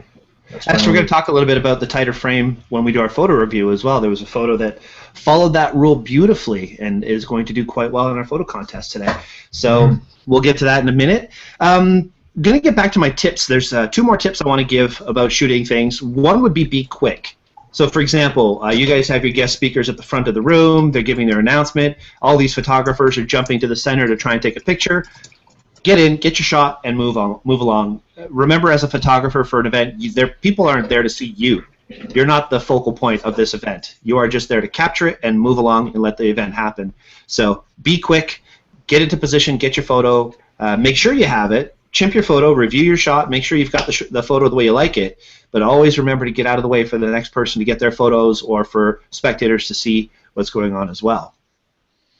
Actually, we're going to talk a little bit about the tighter frame when we do our photo review as well. There was a photo that followed that rule beautifully and is going to do quite well in our photo contest today. So we'll get to that in a minute. I'm going to get back to my tips. There's two more tips I want to give about shooting things. One would be quick. So, for example, you guys have your guest speakers at the front of the room. They're giving their announcement. All these photographers are jumping to the center to try and take a picture. Get in, get your shot, and move along. Remember, as a photographer for an event, people aren't there to see you. You're not the focal point of this event. You are just there to capture it and move along and let the event happen. So be quick, get into position, get your photo, make sure you have it, chimp your photo, review your shot, make sure you've got the photo the way you like it, but always remember to get out of the way for the next person to get their photos or for spectators to see what's going on as well.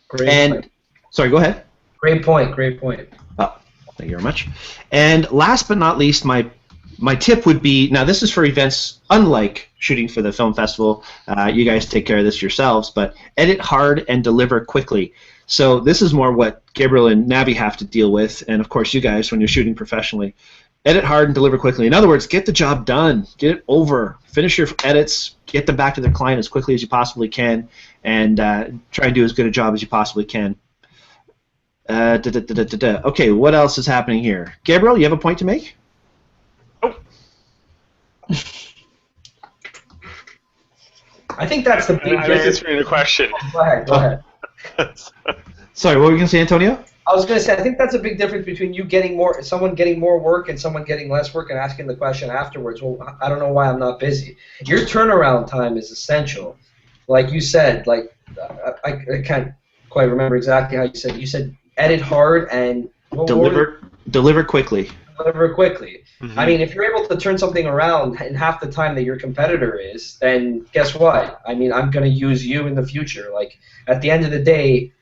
Great point. Sorry, go ahead. Great point. Oh, thank you very much. And last but not least, my tip would be, now this is for events unlike shooting for the film festival. You guys take care of this yourselves, but edit hard and deliver quickly. So this is more what Gabriel and Navi have to deal with, and of course you guys when you're shooting professionally. Edit hard and deliver quickly. In other words, get the job done. Get it over. Finish your edits. Get them back to the client as quickly as you possibly can, and try and do as good a job as you possibly can. Okay, what else is happening here? Gabriel, you have a point to make? Oh. I think that's the big I was answering a question. Go ahead. Sorry, what were you going to say, Antonio? I was going to say, I think that's a big difference between someone getting more work and someone getting less work and asking the question afterwards, well, I don't know why I'm not busy. Your turnaround time is essential. Like you said, like I can't quite remember exactly how you said. You said edit hard and deliver quickly. Deliver quickly. Mm-hmm. I mean, if you're able to turn something around in half the time that your competitor is, then guess what? I mean, I'm going to use you in the future. Like, at the end of the day,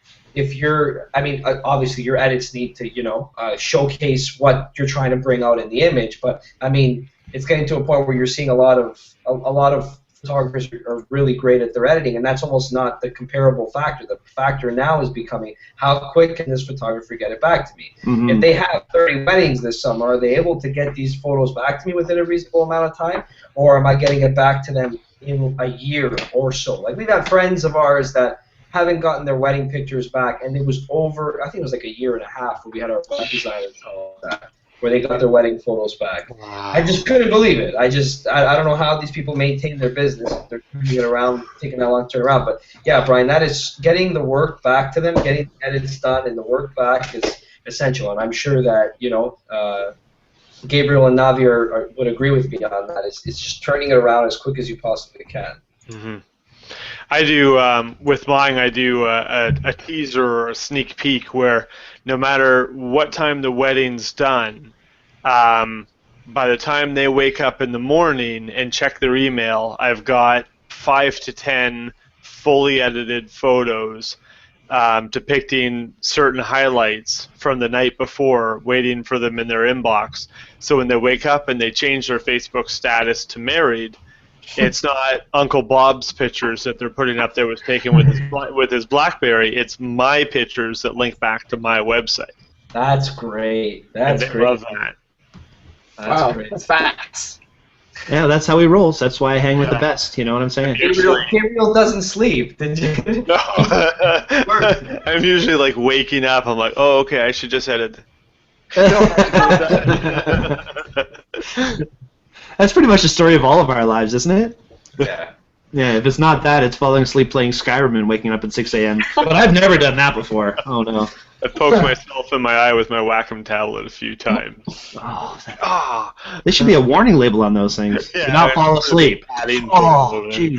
obviously your edits need to, showcase what you're trying to bring out in the image. But I mean, it's getting to a point where you're seeing a lot of photographers are really great at their editing, and that's almost not the comparable factor. The factor now is becoming how quick can this photographer get it back to me? Mm-hmm. If they have 30 weddings this summer, are they able to get these photos back to me within a reasonable amount of time, or am I getting it back to them in a year or so? Like, we've had friends of ours that haven't gotten their wedding pictures back, and it was over, I think it was like a year and a half where we had our web designer tell us that, where they got their wedding photos back. Wow. I just couldn't believe it. I don't know how these people maintain their business if they're turning it around, taking that long to turn around. But yeah, Brian, that is getting the work back to them, getting the edits done, and the work back is essential. And I'm sure that Gabriel and Navi would agree with me on that. It's just turning it around as quick as you possibly can. Mm-hmm. I do, with mine, I do a teaser or a sneak peek where no matter what time the wedding's done, by the time they wake up in the morning and check their email, I've got 5 to 10 fully edited photos depicting certain highlights from the night before, waiting for them in their inbox. So when they wake up and they change their Facebook status to married, it's not Uncle Bob's pictures that they're putting up there was taken with his BlackBerry. It's my pictures that link back to my website. That's great. That's and they great. love that. Wow, Great. that's facts. Yeah, that's how he rolls. That's why I hang with the best. You know what I'm saying? Gabriel doesn't sleep. Did you? No. I'm usually like waking up. I'm like, oh, okay, I should just edit. That's pretty much the story of all of our lives, isn't it? Yeah. Yeah, if it's not that, it's falling asleep playing Skyrim and waking up at 6 a.m. But I've never done that before. Oh, no. I poked myself in my eye with my Wacom tablet a few times. Oh, there should be a warning label on those things. Yeah, Do not fall asleep. Oh, gee.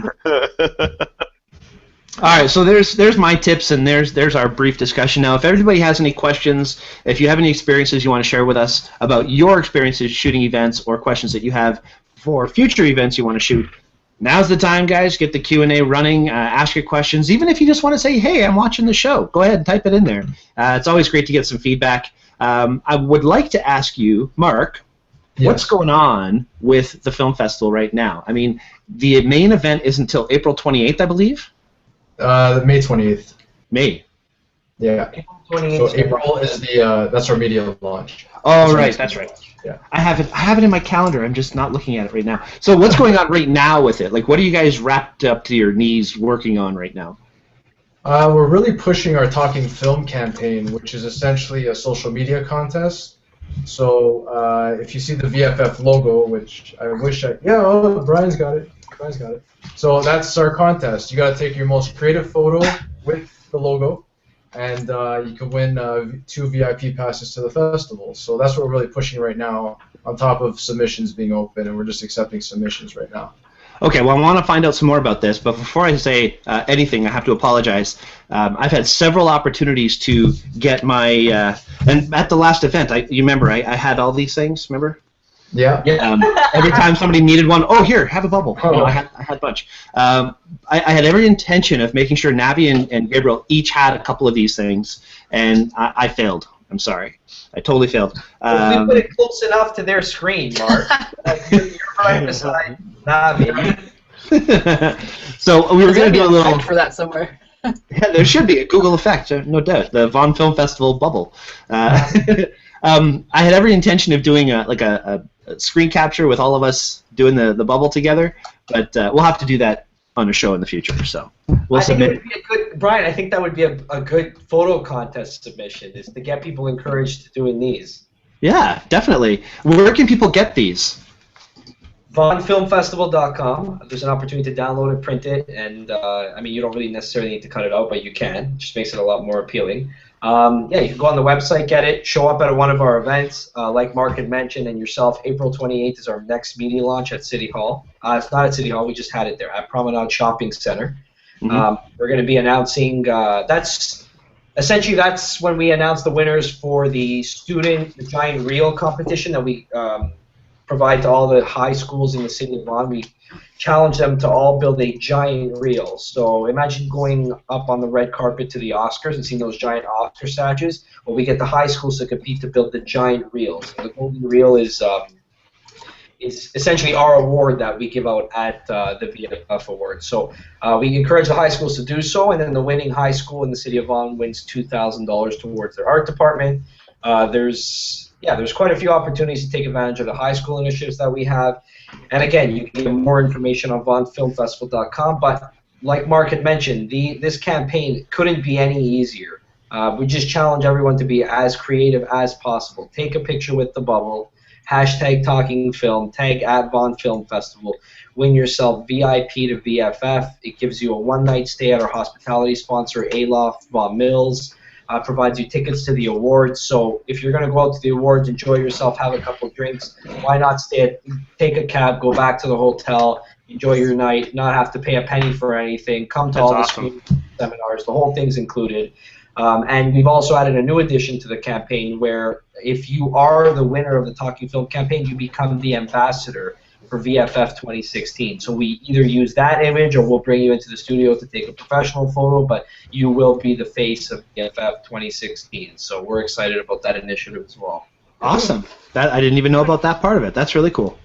All right, so there's my tips, and there's our brief discussion. Now, if everybody has any questions, if you have any experiences you want to share with us about your experiences shooting events, or questions that you have for future events you want to shoot, now's the time, guys. Get the Q&A running. Ask your questions. Even if you just want to say, hey, I'm watching the show, go ahead and type it in there. It's always great to get some feedback. I would like to ask you, Mark, what's going on with the film festival right now? I mean, the main event is until April 28th, I believe? May 28th. May. Yeah. So April is that's our media launch. Oh, right, that's right. Yeah. I have it in my calendar. I'm just not looking at it right now. So what's going on right now with it? Like, what are you guys wrapped up to your knees working on right now? We're really pushing our Talking Film campaign, which is essentially a social media contest. So if you see the VFF logo, which I wish Brian's got it. So that's our contest. You got to take your most creative photo with the logo, and you can win 2 VIP passes to the festival. So that's what we're really pushing right now, on top of submissions being open, and we're just accepting submissions right now. Okay, well, I want to find out some more about this, but before I say anything, I have to apologize. I've had several opportunities to get my, and at the last event, you remember, I had all these things, remember? Yeah. Every time somebody needed one, oh, here, have a bubble. You know, I had a bunch. I had every intention of making sure Navi and Gabriel each had a couple of these things, and I failed. I'm sorry. I totally failed. We put it close enough to their screen, Mark. You're right beside Navi. So we were going to do a little... for that somewhere. Yeah, there should be a Google effect, no doubt. The Vaughan Film Festival bubble. I had every intention of doing a screen capture with all of us doing the bubble together, but we'll have to do that on a show in the future. So we'll submit. Think it would be a good, Brian, I think that would be a good photo contest submission, is to get people encouraged to doing these. Yeah, definitely. Where can people get these? VaughanFilmFestival.com. There's an opportunity to download it, print it, and I mean, you don't really necessarily need to cut it out, but you can. It just makes it a lot more appealing. Yeah, you can go on the website, get it, show up at one of our events. Like Mark had mentioned, and yourself, April 28th is our next media launch at City Hall. It's not at City Hall, we just had it there, at Promenade Shopping Center. Mm-hmm. We're going to be announcing, that's when we announce the winners for the giant reel competition that we provide to all the high schools in the city of Vaughan. We challenge them to all build a giant reel. So imagine going up on the red carpet to the Oscars and seeing those giant Oscar statues. Well, we get the high schools to compete to build the giant reels. The golden reel is is essentially our award that we give out at the VFF Awards. So we encourage the high schools to do so, and then the winning high school in the city of Vaughan wins $2,000 towards their art department. There's quite a few opportunities to take advantage of the high school initiatives that we have. And again, you can get more information on VaughanFilmFestival.com. But like Mark had mentioned, this campaign couldn't be any easier. We just challenge everyone to be as creative as possible. Take a picture with the bubble. Hashtag Talking Film, tag at Vaughan Film Festival, win yourself VIP to VFF. It gives you a one-night stay at our hospitality sponsor, Aloft Vaughan Mills. Provides you tickets to the awards. So if you're going to go out to the awards, enjoy yourself, have a couple of drinks, why not take a cab, go back to the hotel, enjoy your night, not have to pay a penny for anything, come to all the screening seminars, the whole thing's included. And we've also added a new addition to the campaign where if you are the winner of the Talking Film campaign, you become the ambassador for VFF 2016. So we either use that image or we'll bring you into the studio to take a professional photo, but you will be the face of VFF 2016. So we're excited about that initiative as well. Awesome. I didn't even know about that part of it. That's really cool.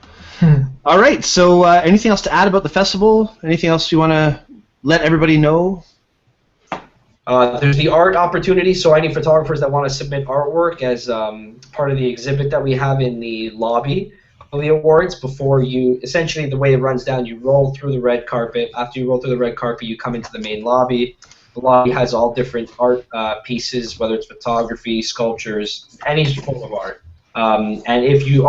All right, so anything else to add about the festival? Anything else you want to let everybody know? There's the art opportunity, so any photographers that want to submit artwork as part of the exhibit that we have in the lobby of the awards. Before you, essentially the way it runs down, you roll through the red carpet. After you roll through the red carpet, you come into the main lobby. The lobby has all different art pieces, whether it's photography, sculptures, any form of art. And if you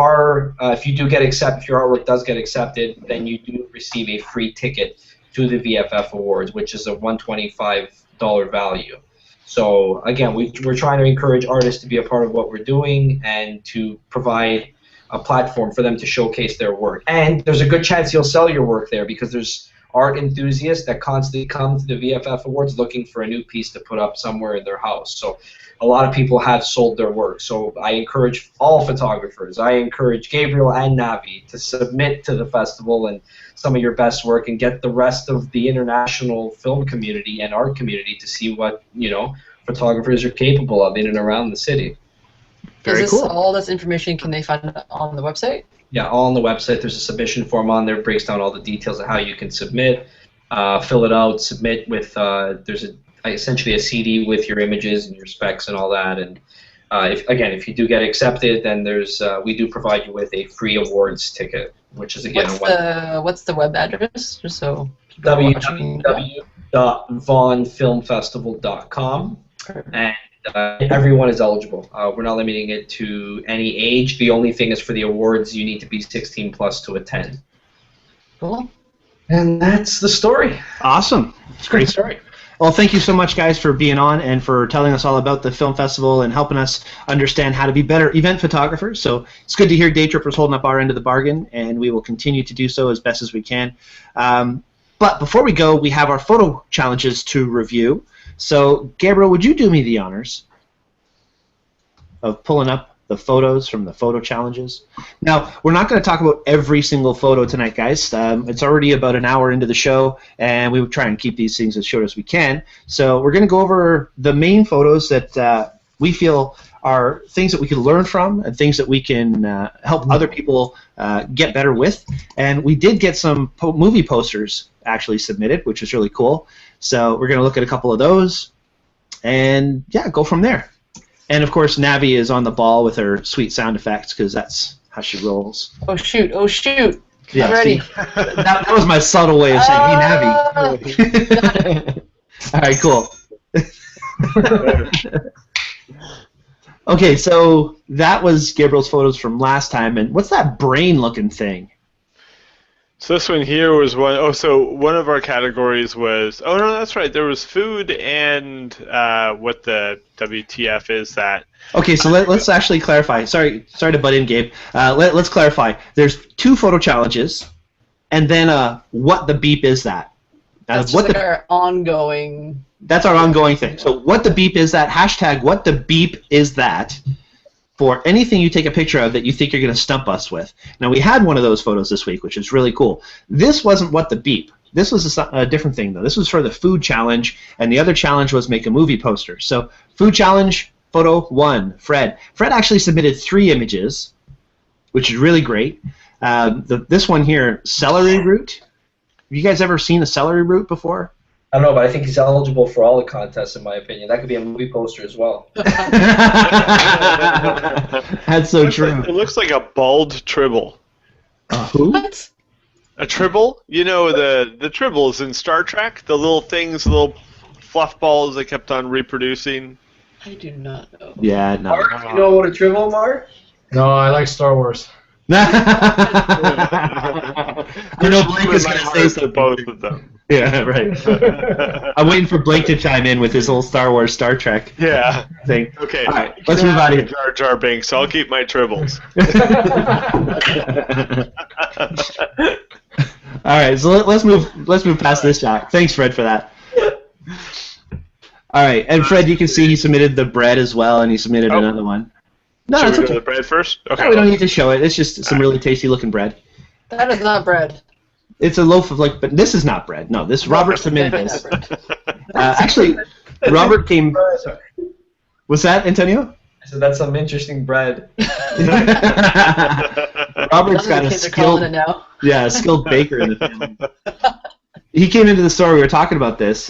do get accepted, if your artwork does get accepted, then you do receive a free ticket to the VFF Awards, which is a $125 value. So again, we're trying to encourage artists to be a part of what we're doing and to provide a platform for them to showcase their work. And there's a good chance you'll sell your work there because there's art enthusiasts that constantly come to the VFF Awards looking for a new piece to put up somewhere in their house. So a lot of people have sold their work. So I encourage all photographers, I encourage Gabriel and Navi to submit to the festival and some of your best work and get the rest of the international film community and art community to see what, photographers are capable of in and around the city. Very cool. All this information, can they find it on the website? Yeah, all on the website. There's a submission form on there. It breaks down all the details of how you can submit, fill it out, submit with, there's essentially a CD with your images and your specs and all that. And if you do get accepted, then we do provide you with a free awards ticket, which is again what's the web address? Just so www.vaughanfilmfestival.com. And everyone is eligible. We're not limiting it to any age. The only thing is for the awards, you need to be 16 plus to attend. Cool. And that's the story. Awesome. It's a great story. Well, thank you so much, guys, for being on and for telling us all about the film festival and helping us understand how to be better event photographers. So it's good to hear Daytrippers holding up our end of the bargain, and we will continue to do so as best as we can. But before we go, we have our photo challenges to review. So, Gabriel, would you do me the honors of pulling up the photos from the photo challenges? Now, we're not going to talk about every single photo tonight, guys. It's already about an hour into the show, and we would try and keep these things as short as we can. So we're going to go over the main photos that we feel are things that we can learn from and things that we can help other people get better with. And we did get some movie posters actually submitted, which is really cool. So we're going to look at a couple of those and, yeah, go from there. And, of course, Navi is on the ball with her sweet sound effects because that's how she rolls. Oh, shoot. Oh, shoot. Yeah, I'm ready. That was my subtle way of saying, hey, Navi. All right, cool. Okay, so that was Gabriel's photos from last time. And what's that brain-looking thing? So this one here was one. Oh, so one of our categories was. Oh no, that's right. There was food and what the WTF is that? Okay, so let's actually clarify. Sorry to butt in, Gabe. Let's clarify. There's 2 photo challenges, and then what the beep is that? That's just our ongoing. That's our ongoing thing. So what the beep is that? Hashtag what the beep is that? For anything you take a picture of that you think you're going to stump us with. Now, we had one of those photos this week, which is really cool. This wasn't what the beep. This was a different thing, though. This was for the food challenge, and the other challenge was make a movie poster. So, food challenge, photo 1, Fred. Fred actually submitted 3 images, which is really great. This one here, celery root. Have you guys ever seen a celery root before? I don't know, but I think he's eligible for all the contests, in my opinion. That could be a movie poster as well. That's so true. It looks like a bald tribble. Who? What? A tribble? You know the tribbles in Star Trek? The little things, the little fluff balls they kept on reproducing? I do not know. Yeah, no. Mark, you know what a tribble, Mark? No, I like Star Wars. I know Blake is going to say something. Both of them. Yeah, right. I'm waiting for Blake to chime in with his whole Star Wars, Star Trek Yeah. thing. Okay. All right, let's move out of here. Jar Jar Binks. I'll keep my tribbles. All right, so let's move past this shot. Thanks, Fred, for that. All right, and Fred, you can see he submitted the bread as well, and he submitted another one. No, Should it's we okay. go to the bread first? Okay. No, we don't need to show it. It's just some really tasty looking bread. That is not bread. It's a loaf of but this is not bread. No, this Robert submitted this. Actually, Robert came. What's that, Antonio? I said that's some interesting bread. Robert's got a Kids are calling it skilled, now. a skilled baker in the family. He came into the store. We were talking about this.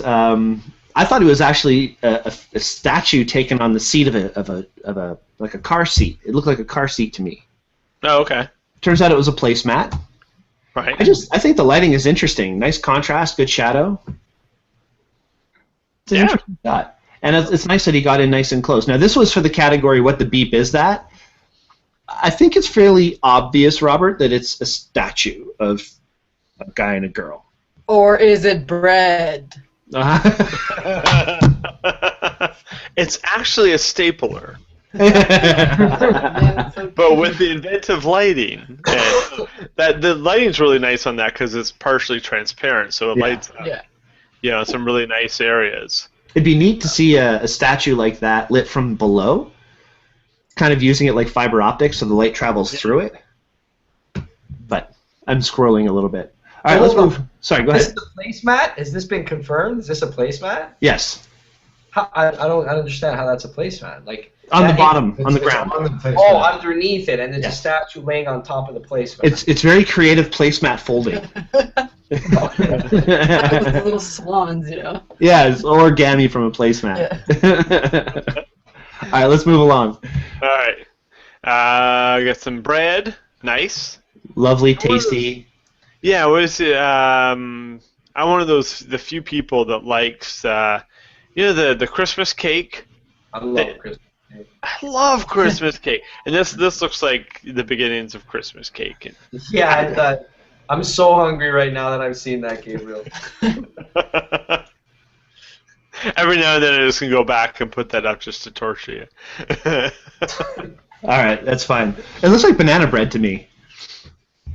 I thought it was actually a statue taken on the seat of a like a car seat. It looked like a car seat to me. Oh, okay. Turns out it was a placemat. Right. I think the lighting is interesting. Nice contrast, good shadow. It's an interesting shot. And it's nice that he got in nice and close. Now, this was for the category, what the beep is that? I think it's fairly obvious, Robert, that it's a statue of a guy and a girl. Or is it bread? It's actually a stapler. But with the inventive lighting, and the lighting's really nice on that because it's partially transparent, so it lights up. Yeah. Some really nice areas. It'd be neat to see a statue like that lit from below, kind of using it like fiber optics so the light travels through it. But I'm scrolling a little bit. All right, let's move. Sorry, go ahead. This is a placemat? Has this been confirmed? Is this a placemat? Yes. I don't understand how that's a placemat. Like On the bottom, on the ground. Oh, underneath it, and it's a statue laying on top of the placemat. It's very creative placemat folding. With the little swans, Yeah, it's origami from a placemat. Yeah. All right, let's move along. All right. I got some bread. Nice. Lovely, tasty. Yeah, I'm one of the few people that likes, the Christmas cake. I love Christmas cake. I love Christmas cake, and this looks like the beginnings of Christmas cake. Yeah, I'm so hungry right now that I've seen that, Gabriel. Every now and then I just can go back and put that up just to torture you. All right, that's fine. It looks like banana bread to me.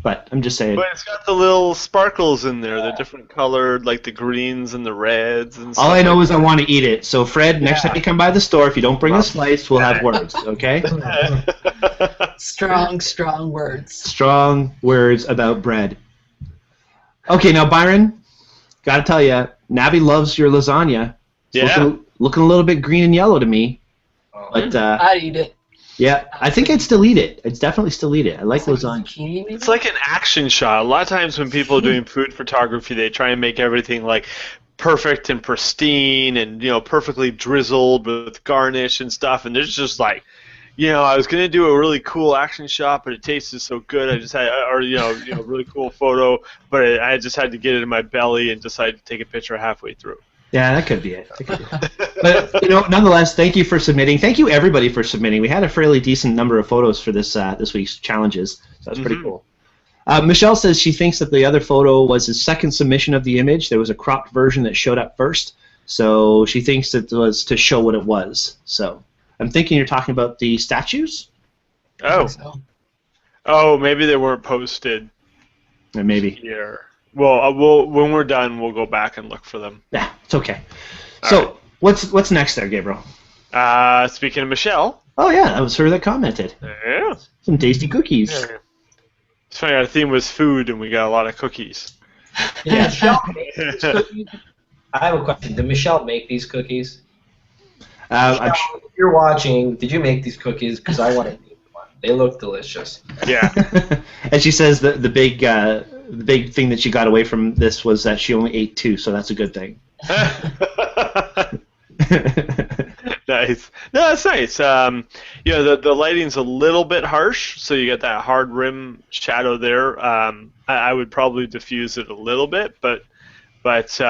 But I'm just saying. But it's got the little sparkles in there, the different colored, like the greens and the reds and stuff. All I know is I want to eat it. So, Fred, next time you come by the store, if you don't bring a slice, we'll have words, okay? Strong, strong words. Strong words about bread. Okay, now, Byron, got to tell you, Navi loves your lasagna. It's looking a little bit green and yellow to me. But I'd eat it. yeah, I think I'd still eat it. I'd definitely still eat it. I like lasagna. Zucchini, maybe? It's like an action shot. A lot of times when people are doing food photography, they try and make everything like perfect and pristine and perfectly drizzled with garnish and stuff. And there's just like, I was gonna do a really cool action shot, but it tasted so good. I just had, really cool photo, but I just had to get it in my belly and decided to take a picture halfway through. Yeah, that could be it. But nonetheless, thank you for submitting. Thank you everybody for submitting. We had a fairly decent number of photos for this week's challenges, so that's pretty cool. Michelle says she thinks that the other photo was his second submission of the image. There was a cropped version that showed up first, so she thinks it was to show what it was. So I'm thinking you're talking about the statues. Oh, maybe they weren't posted. Maybe here. Well, when we're done, we'll go back and look for them. Yeah, it's okay. So, what's next there, Gabriel? Speaking of Michelle. Oh, yeah, that was her that commented. Yeah. Some tasty cookies. Yeah. It's funny, our theme was food, and we got a lot of cookies. Did Michelle make these cookies? I have a question. Did Michelle make these cookies? Michelle, if you're watching, did you make these cookies? Because I want to make one. They look delicious. Yeah. And she says that the big thing that she got away from this was that she only ate 2, so that's a good thing. Nice. No, that's nice. The lighting's a little bit harsh, so you get that hard rim shadow there. I would probably diffuse it a little bit, but it's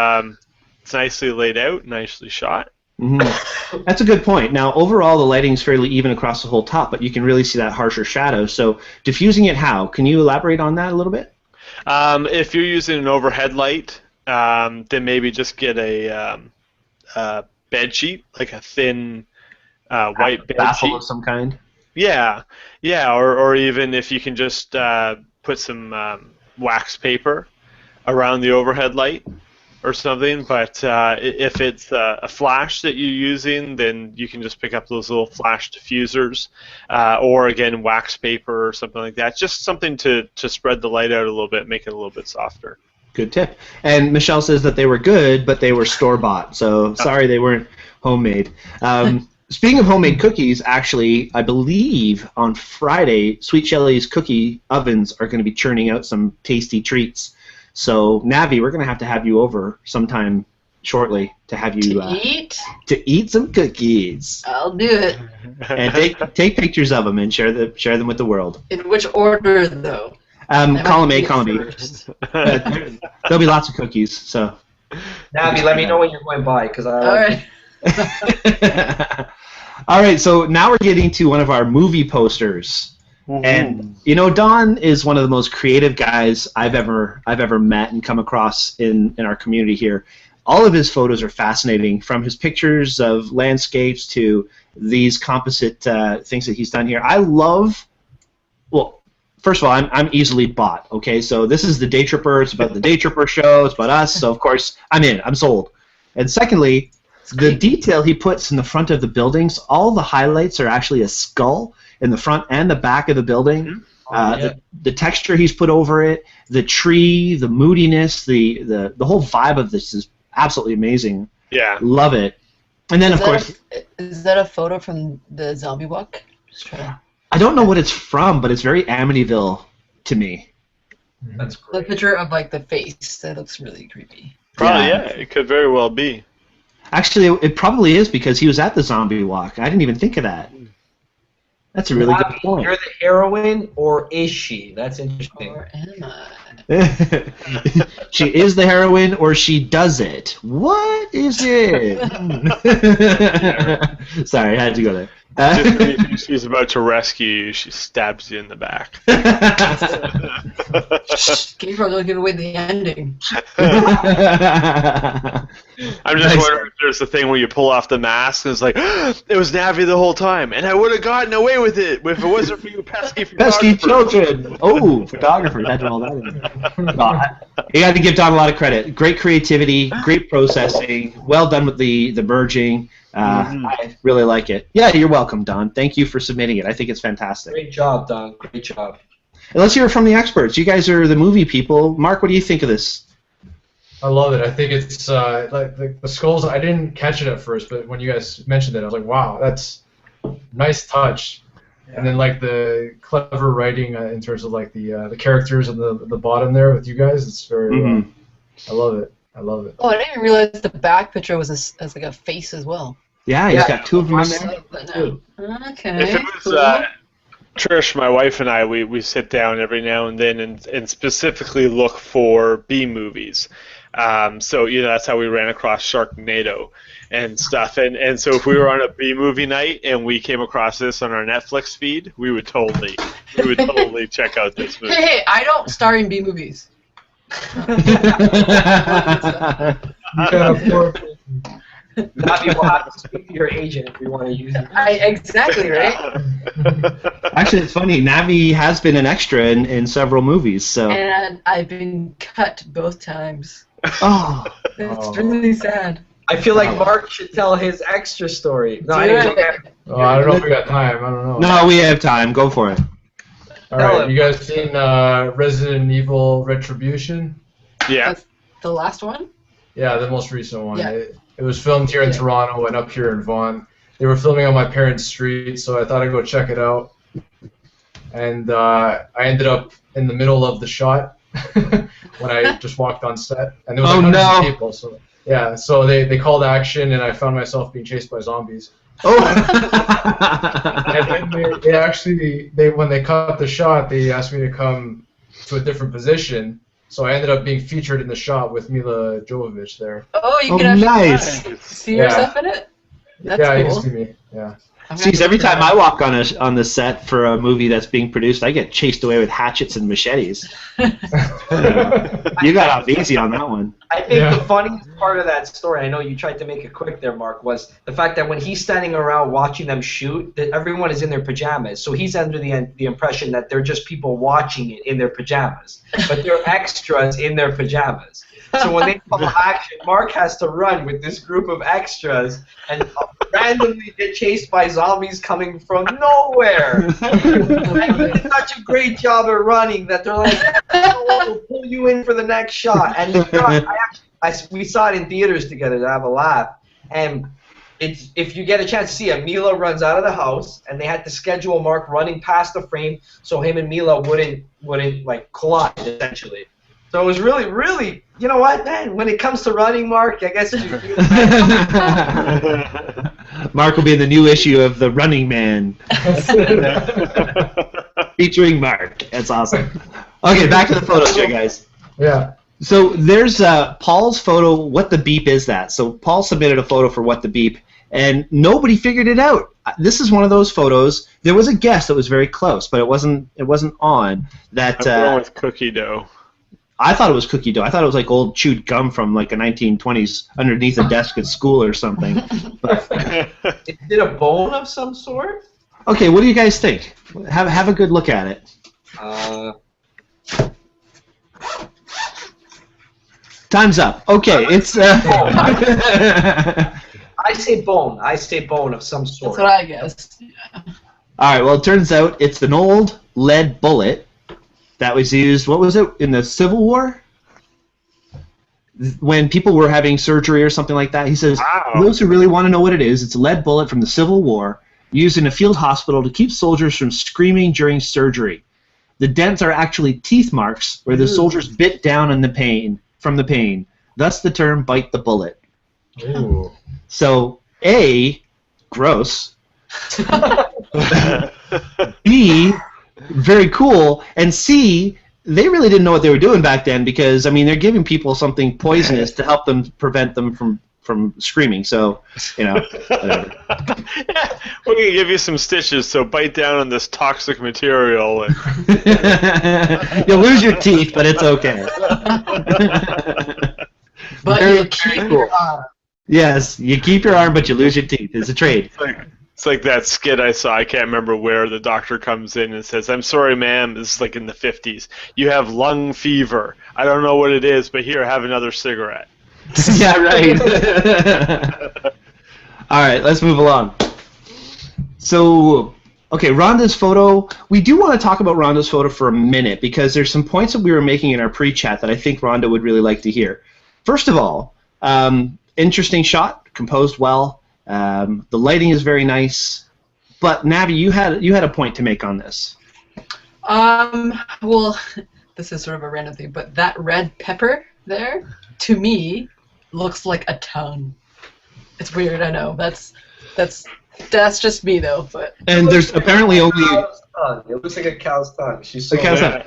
nicely laid out, nicely shot. Mm-hmm. That's a good point. Now, overall, the lighting's fairly even across the whole top, but you can really see that harsher shadow. So, diffusing it how? Can you elaborate on that a little bit? If you're using an overhead light, then maybe just get a bed sheet, like a thin white bed Baffle sheet of some kind. Yeah, or even if you can just put some wax paper around the overhead light or something. But if it's a flash that you're using, then you can just pick up those little flash diffusers, or again wax paper or something like that. Just something to spread the light out a little bit, make it a little bit softer. Good tip. And Michelle says that they were good, but they were store-bought. So sorry they weren't homemade. Speaking of homemade cookies, actually, I believe on Friday, Sweet Shelley's cookie ovens are going to be churning out some tasty treats. So, Navi, we're going to have you over sometime shortly to have you to eat some cookies. I'll do it. And take pictures of them and share them with the world. In which order, though? Column A, column B. There'll be lots of cookies. So. Navi, let me know when you're going by, because I like Alright. All right, so now we're getting to one of our movie posters. Mm-hmm. And Don is one of the most creative guys I've ever met and come across in our community here. All of his photos are fascinating, from his pictures of landscapes to these composite things that he's done here. First of all, I'm easily bought, okay? So this is the Daytripper. It's about the Daytripper show. It's about us. So, of course, I'm in. I'm sold. And secondly, the detail he puts in the front of the buildings, all the highlights are actually a skull in the front and the back of the building. The texture he's put over it, the tree, the moodiness, the whole vibe of this is absolutely amazing. Yeah. Love it. And then, of course... Is that a photo from the zombie walk? Just trying to... I don't know what it's from, but it's very Amityville to me. That's great. The picture of, like, the face, that looks really creepy. Probably, yeah. It could very well be. Actually, it probably is, because he was at the zombie walk. I didn't even think of that. That's a really good point. You're the heroine, or is she? That's interesting. Or am I? She is the heroine, or she does it. What is it? Sorry, I had to go there. She's about to rescue you. She stabs you in the back. Gabriel, don't give away the ending. I'm just wondering if there's the thing where you pull off the mask and it's like, it was Navi the whole time, and I would have gotten away with it if it wasn't for you pesky children. Oh, photographers. Had to all that in. Well, you got to give Don a lot of credit. Great creativity, great processing, well done with the merging. I really like it. Yeah, you're welcome, Don. Thank you for submitting it. I think it's fantastic. Great job, Don. Great job. And let's hear it from the experts. You guys are the movie people. Mark, what do you think of this? I love it. I think it's like the skulls. I didn't catch it at first, but when you guys mentioned it, I was like, wow, that's nice touch. Yeah. And then like the clever writing in terms of like the characters on the bottom there with you guys. It's very. I love it. I love it. Oh, I didn't even realize the back picture was as like a face as well. Yeah, he's got 2 of them in there. Okay. If it was Trish, my wife, and I, we sit down every now and then and specifically look for B movies. So that's how we ran across Sharknado and stuff. And so if we were on a B movie night and we came across this on our Netflix feed, we would totally check out this movie. Hey, I don't star in B movies. Navi will have to speak to your agent if you want to use it. Exactly, right? Actually, it's funny. Navi has been an extra in several movies. So. And I've been cut both times. Oh. It's really sad. I feel like Mark should tell his extra story. No, I don't know if we got time. I don't know. No, we have time. Go for it. All right, you guys seen Resident Evil Retribution? Yeah. That's the last one? Yeah, the most recent one. Yeah. It was filmed here in Toronto and up here in Vaughan. They were filming on my parents' street, so I thought I'd go check it out. and I ended up in the middle of the shot when I just walked on set, and there was like hundreds of people. So yeah, so they called action, and I found myself being chased by zombies. Oh. And then when they cut the shot, they asked me to come to a different position. So I ended up being featured in the shot with Mila Jovovich there. Oh, you can actually nice. see yourself in it? That's yeah, cool. you can see me. Yeah. Jeez, every time I walk on the set for a movie that's being produced, I get chased away with hatchets and machetes. You got off easy on that one. I think the funniest part of that story, I know you tried to make it quick there, Mark, was the fact that when he's standing around watching them shoot, that everyone is in their pajamas. So he's under the impression that they're just people watching it in their pajamas, but they're extras in their pajamas. So when they call action, Mark has to run with this group of extras and randomly get chased by zombies coming from nowhere. And he did such a great job at running that they're like, oh, we'll pull you in for the next shot. And we saw it in theaters together to have a laugh. And if you get a chance to see it, Mila runs out of the house, and they had to schedule Mark running past the frame so him and Mila wouldn't like collide essentially. So it was really, really, you know what, man? When it comes to running, Mark, I guess you. Mark will be in the new issue of The Running Man, featuring Mark. That's awesome. Okay, back to the photos here, guys. Yeah. So there's Paul's photo. What the beep is that? So Paul submitted a photo for What the Beep, and nobody figured it out. This is one of those photos. There was a guess that was very close, but it wasn't on. That I'm going with cookie dough. I thought it was cookie dough. I thought it was like old chewed gum from like a 1920s underneath a desk at school or something. But, Is it a bone of some sort? okay, what do you guys think? Have a good look at it. Time's up. Okay, it's. I say bone. I say bone of some sort. That's what I guessed. Yeah. All right. Well, it turns out it's an old lead bullet that was used. What was it in the Civil War? When people were having surgery or something like that. He says, For those who really want to know what it is, it's a lead bullet from the Civil War used in a field hospital to keep soldiers from screaming during surgery. The dents are actually teeth marks where the soldiers bit down on the pain from the pain. Thus the term "bite the bullet." Ooh. So A, gross. B, very cool. And C, they really didn't know what they were doing back then because, I mean, they're giving people something poisonous to help them prevent them from screaming. So, you know, whatever. We're going to give you some stitches, so bite down on this toxic material. And You'll lose your teeth, but it's okay. But Very you keep cool. your arm. Yes, you keep your arm, but you lose your teeth. It's a trade. It's like that skit I saw. I can't remember where the doctor comes in and says, "I'm sorry, ma'am." This is like in the 50s. You have lung fever. I don't know what it is, but here, have another cigarette. Yeah, right. All right, let's move along. So, okay, Rhonda's photo. We do want to talk about Rhonda's photo for a minute because there's some points that we were making in our pre-chat that I think Rhonda would really like to hear. First of all, interesting shot, composed well. The lighting is very nice. But Navi, you had a point to make on this. Well, this is sort of a random thing, but that red pepper there, to me, looks like a tongue. It's weird, I know. That's just me though, but. And there's apparently only. It looks like a cow's tongue. She's so a cow's tongue.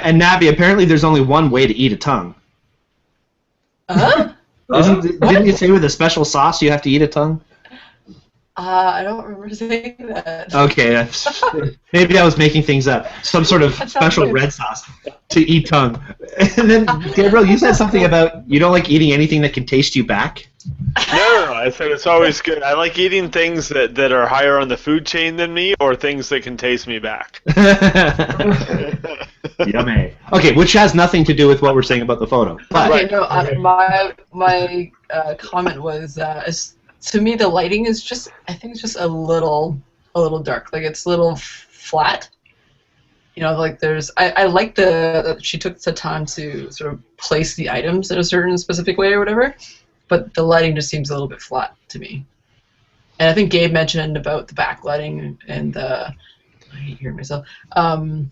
And Navi, apparently there's only one way to eat a tongue. Huh? Didn't you say with a special sauce you have to eat a tongue? I don't remember saying that. Okay, maybe I was making things up. Some sort of special red sauce to eat tongue. And then, Gabriel, you said something about you don't like eating anything that can taste you back? No, I said it's always good. I like eating things that are higher on the food chain than me or things that can taste me back. Yummy. Okay, which has nothing to do with what we're saying about the photo. But, Okay, no, my comment was, to me the lighting is just, I think it's just a little dark. Like it's a little flat. You know, like there's, I like that she took the time to sort of place the items in a certain specific way or whatever, but the lighting just seems a little bit flat to me. And I think Gabe mentioned about the backlighting and I hate hearing myself. The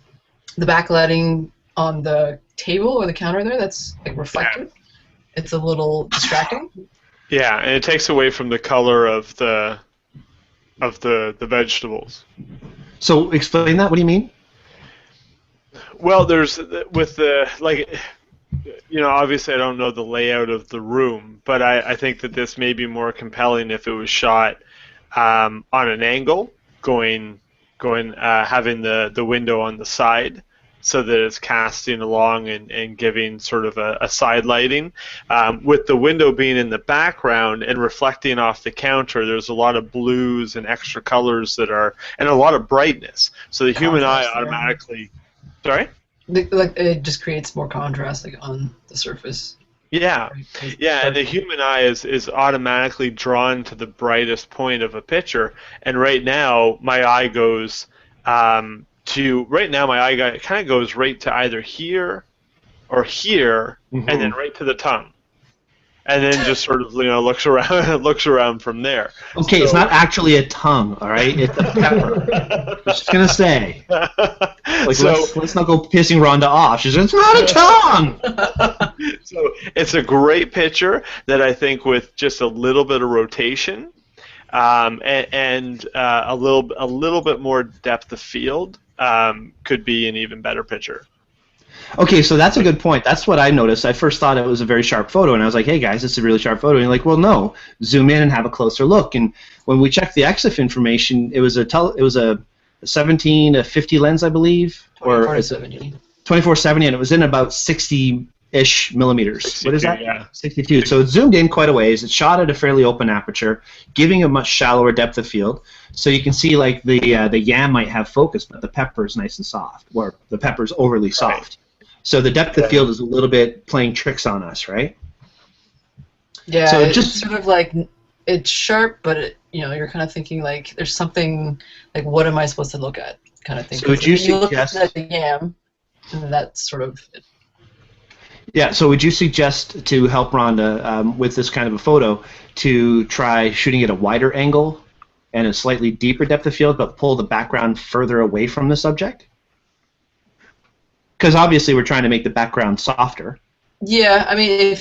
backlighting on the table or the counter there, that's like reflective. Yeah. It's a little distracting. Yeah, and it takes away from the color of the vegetables. So explain that. What do you mean? Well, there's with the obviously I don't know the layout of the room, but I think that this may be more compelling if it was shot on an angle, having the window on the side, so that it's casting along and giving sort of a side lighting. With the window being in the background and reflecting off the counter, there's a lot of blues and extra colors and a lot of brightness. So the human eye automatically... Sorry? Like it just creates more contrast on the surface. Yeah, and the human eye is automatically drawn to the brightest point of a picture. And right now, my eye goes kind of goes right to either here or here, and then right to the tongue, and then just sort of looks around from there. Okay, so, it's not actually a tongue, all right? It's a pepper. I was just gonna say, let's not go pissing Rhonda off. She's like, it's not a tongue. So it's a great picture that I think with just a little bit of rotation, and a little bit more depth of field, could be an even better picture. Okay, so that's a good point. That's what I noticed. I first thought it was a very sharp photo, and I was like, hey guys, this is a really sharp photo. And you're like, well, no, zoom in and have a closer look. And when we checked the EXIF information, it was a 17 to 50 lens, I believe, 24-70, and it was in about 60-ish millimeters. 62, what is that? Yeah. 62. So it zoomed in quite a ways. It's shot at a fairly open aperture, giving a much shallower depth of field. So you can see like the yam might have focus, but the pepper is nice and soft, or the pepper's overly soft. Right. So the depth of field is a little bit playing tricks on us, right? Yeah, so it's sort of like it's sharp, but you're kind of thinking like there's something like, what am I supposed to look at, kind of thing. So would you suggest at the yam, and that's sort of it. Yeah. So would you suggest to help Rhonda with this kind of a photo to try shooting at a wider angle and a slightly deeper depth of field, but pull the background further away from the subject? Because obviously we're trying to make the background softer. Yeah, I mean,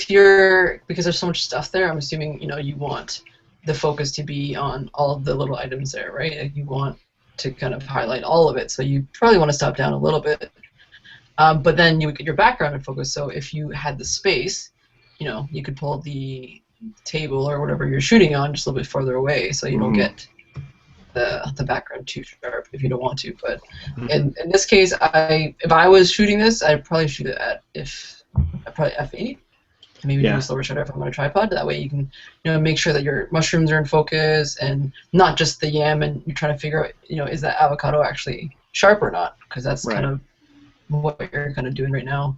because there's so much stuff there, I'm assuming you want the focus to be on all of the little items there, right? Like you want to kind of highlight all of it, so you probably want to stop down a little bit. But then you would get your background in focus. So if you had the space, you could pull the table or whatever you're shooting on just a little bit farther away, so you don't get the background too sharp if you don't want to. But in this case, if I was shooting this, I'd probably shoot it at probably f8. Maybe do a slower shutter if I'm on a tripod. That way you can make sure that your mushrooms are in focus and not just the yam, and you're trying to figure out is that avocado actually sharp or not, because that's kind of what you're kind of doing right now.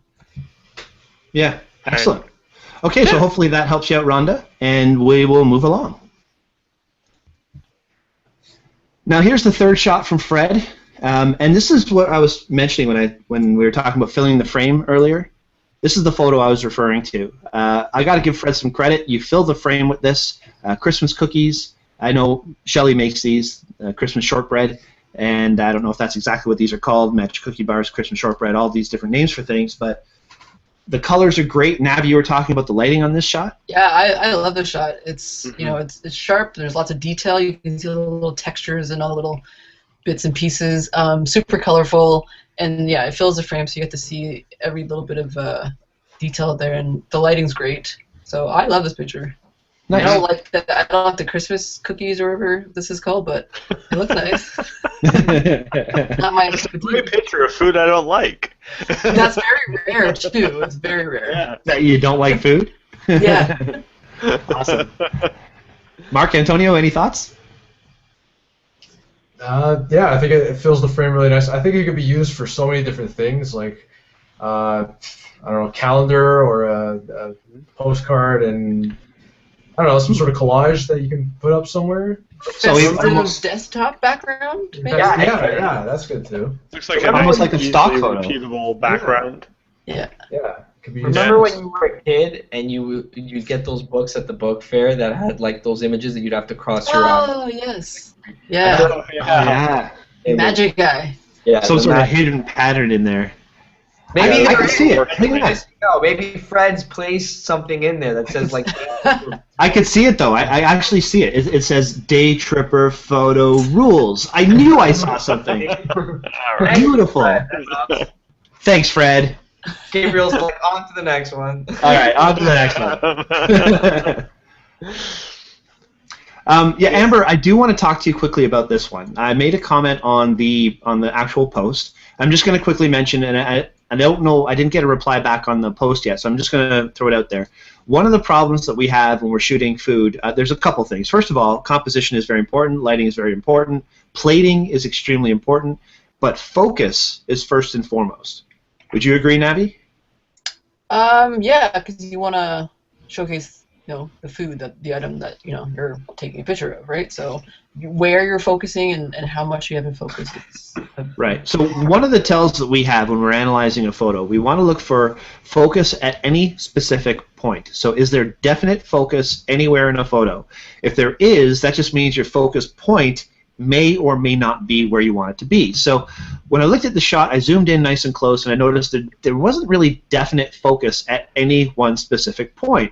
Yeah, excellent. Okay, so hopefully that helps you out, Rhonda, and we will move along. Now here's the third shot from Fred, and this is what I was mentioning when we were talking about filling the frame earlier. This is the photo I was referring to. I got to give Fred some credit. You filled the frame with this Christmas cookies. I know Shelly makes these Christmas shortbread, and I don't know if that's exactly what these are called, magic cookie bars, Christmas shortbread, all these different names for things, but the colors are great. Nav, you were talking about the lighting on this shot? Yeah, I love this shot. It's it's sharp. There's lots of detail. You can see little textures and all the little bits and pieces. Super colorful, and yeah, it fills the frame, so you get to see every little bit of detail there, and the lighting's great. So I love this picture. Nice. I don't like the Christmas cookies or whatever this is called, but it looks nice. Not my great picture of food I don't like. That's very rare too. It's very rare. Yeah. That you don't like food? Yeah. Awesome. Mark, Antonio, any thoughts? Yeah, I think it fills the frame really nice. I think it could be used for so many different things, like I don't know, calendar or a postcard, and I don't know, some sort of collage that you can put up somewhere. So almost desktop background? Maybe? Yeah, that's good too. Looks like almost like a stock photo. Repeatable background. Yeah. Yeah. Could be Remember when you were a kid and you'd get those books at the book fair that had like those images that you'd have to cross your eyes? Oh yes. Yeah. Yeah. Magic guy. Yeah, Some the sort of magic. hidden pattern in there. Maybe I there can is. see it. Maybe maybe Fred's placed something in there that says like. I could see it though. I actually see it. It says Daytripper Photo Rules. I knew I saw something. All right. Beautiful. Thanks, Fred. Gabriel's like, on to the next one. All right, on to the next one. Yeah, Amber, I do want to talk to you quickly about this one. I made a comment on the actual post. I'm just going to quickly mention, and I don't know, I didn't get a reply back on the post yet, so I'm just going to throw it out there. One of the problems that we have when we're shooting food, there's a couple things. First of all, composition is very important, lighting is very important, plating is extremely important, but focus is first and foremost. Would you agree, Navi? Yeah, because you want to showcase, the food, the item that you're taking a picture of, right? So where you're focusing and how much you have in focus. Right. So one of the tells that we have when we're analyzing a photo, we want to look for focus at any specific point. So is there definite focus anywhere in a photo? If there is, that just means your focus point may or may not be where you want it to be. So when I looked at the shot, I zoomed in nice and close, and I noticed that there wasn't really definite focus at any one specific point.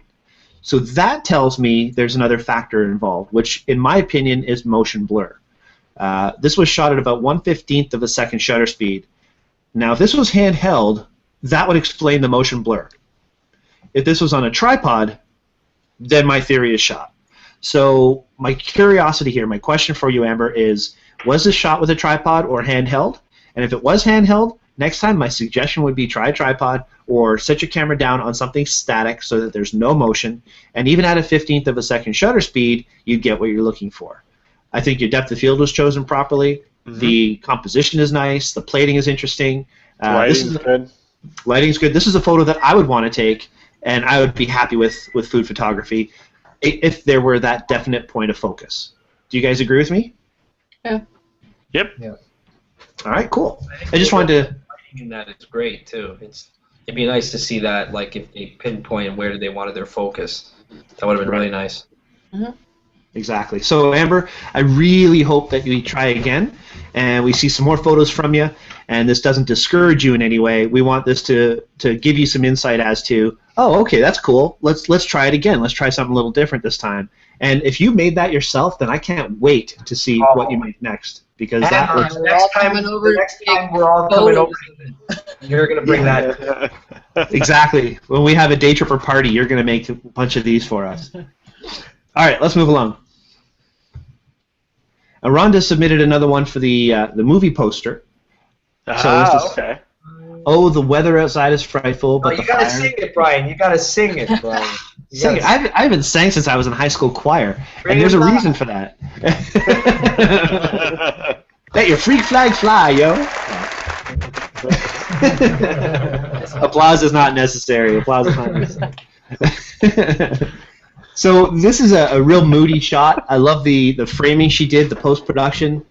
So that tells me there's another factor involved, which in my opinion is motion blur. This was shot at about 1/15 of a second shutter speed. Now if this was handheld, that would explain the motion blur. If this was on a tripod, then my theory is shot. So my curiosity here, my question for you, Amber, is was this shot with a tripod or handheld? And if it was handheld, next time my suggestion would be try a tripod or set your camera down on something static so that there's no motion. And even at a 1/15 of a second shutter speed, you'd get what you're looking for. I think your depth of field was chosen properly. Mm-hmm. The composition is nice. The plating is interesting. Lighting's good. Lighting's good. This is a photo that I would want to take, and I would be happy with food photography if there were that definite point of focus. Do you guys agree with me? Yeah. Yep. Yeah. All right, cool. I just wanted to... And that is great, too. It'd be nice to see that, like, if they pinpoint where they wanted their focus. That would have been really nice. Mm-hmm. Exactly. So, Amber, I really hope that we try again and we see some more photos from you, and this doesn't discourage you in any way. We want this to give you some insight as to, oh, okay, that's cool. Let's try it again. Let's try something a little different this time. And if you made that yourself, then I can't wait to see what you make next. Because that looks... next time we're all coming over, you're going to bring that. Exactly. When we have a Daytripper party, you're going to make a bunch of these for us. All right, let's move along. Rhonda submitted another one for the movie poster. Okay. Oh, the weather outside is frightful, but you gotta sing it, Brian. You gotta sing it, Brian. Sing it. I haven't sang since I was in high school choir, and there's a reason for that. Let your freak flag fly, yo. Applause is not necessary. Applause is not necessary. So this is a real moody shot. I love the framing she did, the post-production.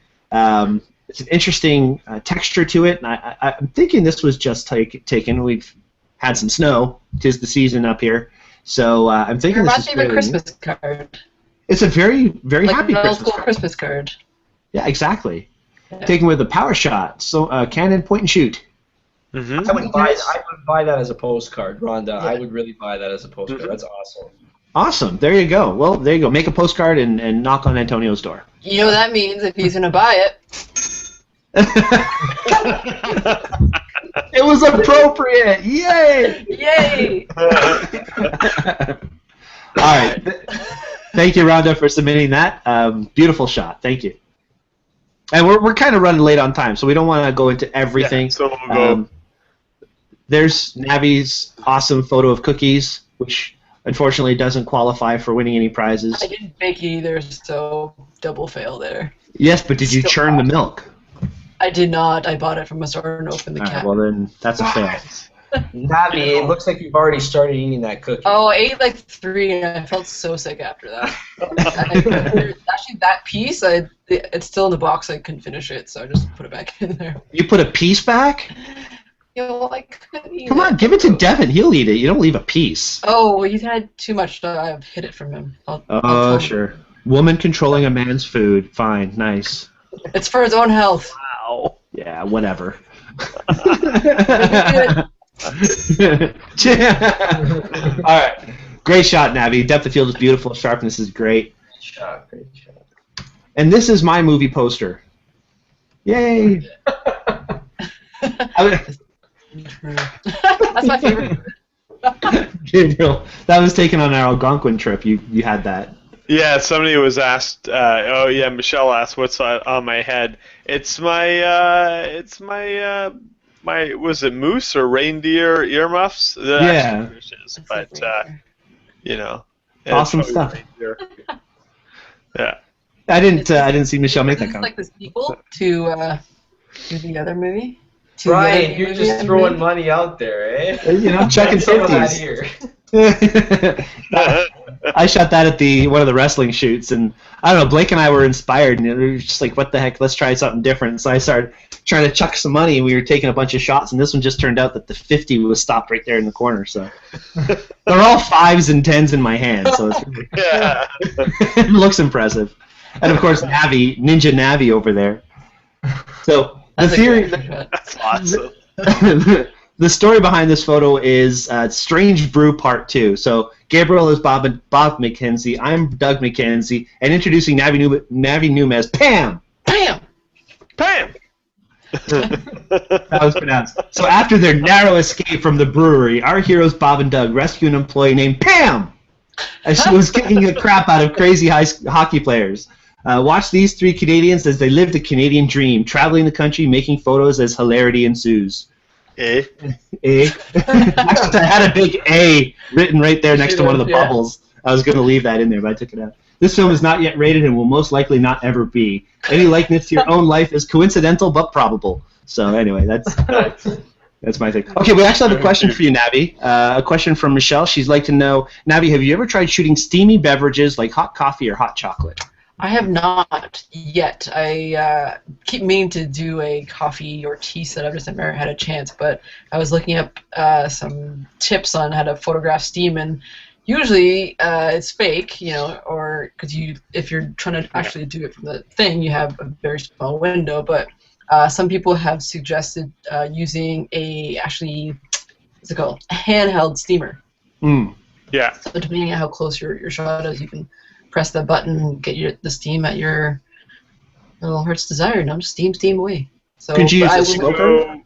It's an interesting texture to it, and I'm thinking this was just taken. We've had some snow. 'Tis the season up here, so I'm thinking this is a Christmas card. It's a very, very happy an old Christmas school card. Christmas card. Yeah, exactly. Yeah. Taken with a power shot, so Canon point and shoot. Mm-hmm. I would buy that as a postcard, Rhonda. Yeah. I would really buy that as a postcard. Mm-hmm. That's awesome. Awesome. There you go. Well, there you go. Make a postcard and knock on Antonio's door. You know what that means if he's going to buy it. It was appropriate. Yay! Yay! All right. Thank you, Rhonda, for submitting that. Beautiful shot. Thank you. And we're kind of running late on time, so we don't want to go into everything. Yeah, so we'll go. There's Navi's awesome photo of cookies, which unfortunately doesn't qualify for winning any prizes. I didn't bake either, so double fail there. Yes, but did you churn the milk? I did not. I bought it from a store and opened the can. Well, then that's a fail. Navi, it looks like you've already started eating that cookie. Oh, I ate like 3, and I felt so sick after that. Actually, that piece, it's still in the box. I couldn't finish it, so I just put it back in there. You put a piece back? I couldn't eat Come on, give it to Devin. He'll eat it. You don't leave a piece. Oh, well, he's had too much, so I've hid it from him. I'll sure. Woman controlling a man's food. Fine, nice. It's for his own health. Wow. Wow. Yeah, whatever. All right. Great shot, Navi. Depth of field is beautiful. Sharpness is great. Great shot. Great shot. And this is my movie poster. Yay! That's my favorite. Gabriel, that was taken on our Algonquin trip. You had that. Yeah, somebody was asked. Michelle asked, "What's on my head?" It's my was it moose or reindeer earmuffs? Yeah. But Awesome stuff. Yeah. I didn't see Michelle make that It's comment. like the sequel to the other movie. To Brian, the you're other just movie. throwing money out there, eh? Chucking Some of that 50s. here. I shot that at one of the wrestling shoots, and I don't know. Blake and I were inspired, and we were just like, "What the heck? Let's try something different." So I started trying to chuck some money, and we were taking a bunch of shots, and this one just turned out that the 50 was stopped right there in the corner. So they're all 5s and 10s in my hand, so it's really, it looks impressive. And of course, Ninja Navi over there. So the That's a theory. great shot. That's awesome. The story behind this photo is Strange Brew Part 2. So Gabriel is Bob McKenzie. I'm Doug McKenzie, and introducing Navi Nhum as Pam. Bam! Pam. That was pronounced. So after their narrow escape from the brewery, our heroes Bob and Doug rescue an employee named Pam, as she was kicking the crap out of crazy hockey players. Watch these 3 Canadians as they live the Canadian dream, traveling the country, making photos as hilarity ensues. Eh? Actually, I had a big A written right there next to one of the Yeah. bubbles. I was going to leave that in there, but I took it out. This film is not yet rated and will most likely not ever be. Any likeness to your own life is coincidental but probable. So anyway, that's my thing. Okay, we actually have a question for you, Navi. A question from Michelle. She'd like to know, Navi, have you ever tried shooting steamy beverages like hot coffee or hot chocolate? I have not yet. I keep meaning to do a coffee or tea setup, just never had a chance. But I was looking up some tips on how to photograph steam, and usually it's fake, or because if you're trying to actually do it from the thing, you have a very small window. But some people have suggested using a handheld steamer. Mm. Yeah. So depending on how close your shot is, you can press the button and get the steam at your little heart's desire. And just steam away. So Could you use I a will- smoker?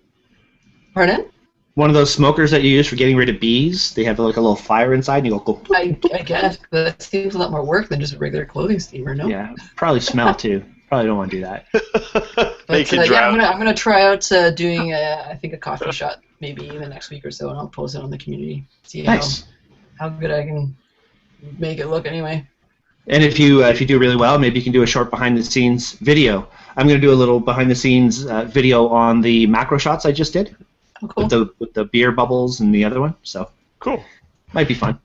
Pardon? One of those smokers that you use for getting rid of bees? They have like a little fire inside, and you go. I guess, but that seems a lot more work than just a regular clothing steamer, no? Yeah, probably smell too. Probably don't want to do that. Make But it yeah, drown. I'm gonna try out doing I think a coffee shot maybe in the next week or so, and I'll post it on the community. See Nice. how good I can make it look anyway. And if you do really well, maybe you can do a short behind-the-scenes video. I'm going to do a little behind-the-scenes video on the macro shots I just did Oh, cool. with the beer bubbles and the other one. So Cool. might be fun.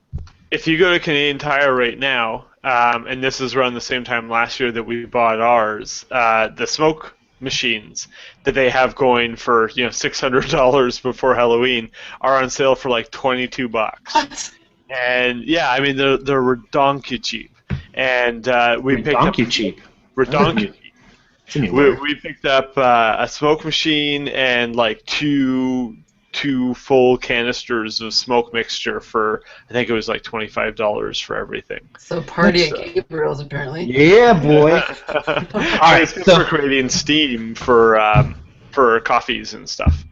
If you go to Canadian Tire right now, and this is around the same time last year that we bought ours, the smoke machines that they have going for $600 before Halloween are on sale for like $22. What? And yeah, I mean they're redonky cheap. And we picked up Donkey cheap. redonky. It's in your word. We picked up a smoke machine and like two full canisters of smoke mixture for I think it was like $25 for everything. So party That's, at Gabriel's apparently. Yeah, boy. All right, it's good so- for creating steam for coffees and stuff.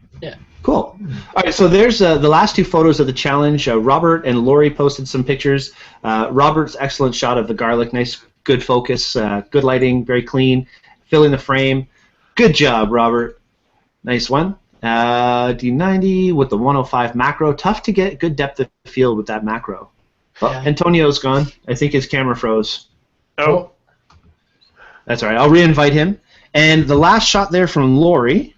Cool. All right, so there's the last 2 photos of the challenge. Robert and Lori posted some pictures. Robert's excellent shot of the garlic, nice, good focus, good lighting, very clean, filling the frame. Good job, Robert. Nice one. D90 with the 105 macro. Tough to get good depth of field with that macro. Oh, Yeah. Antonio's gone. I think his camera froze. Oh, That's all right. I'll re-invite him. And the last shot there from Lori.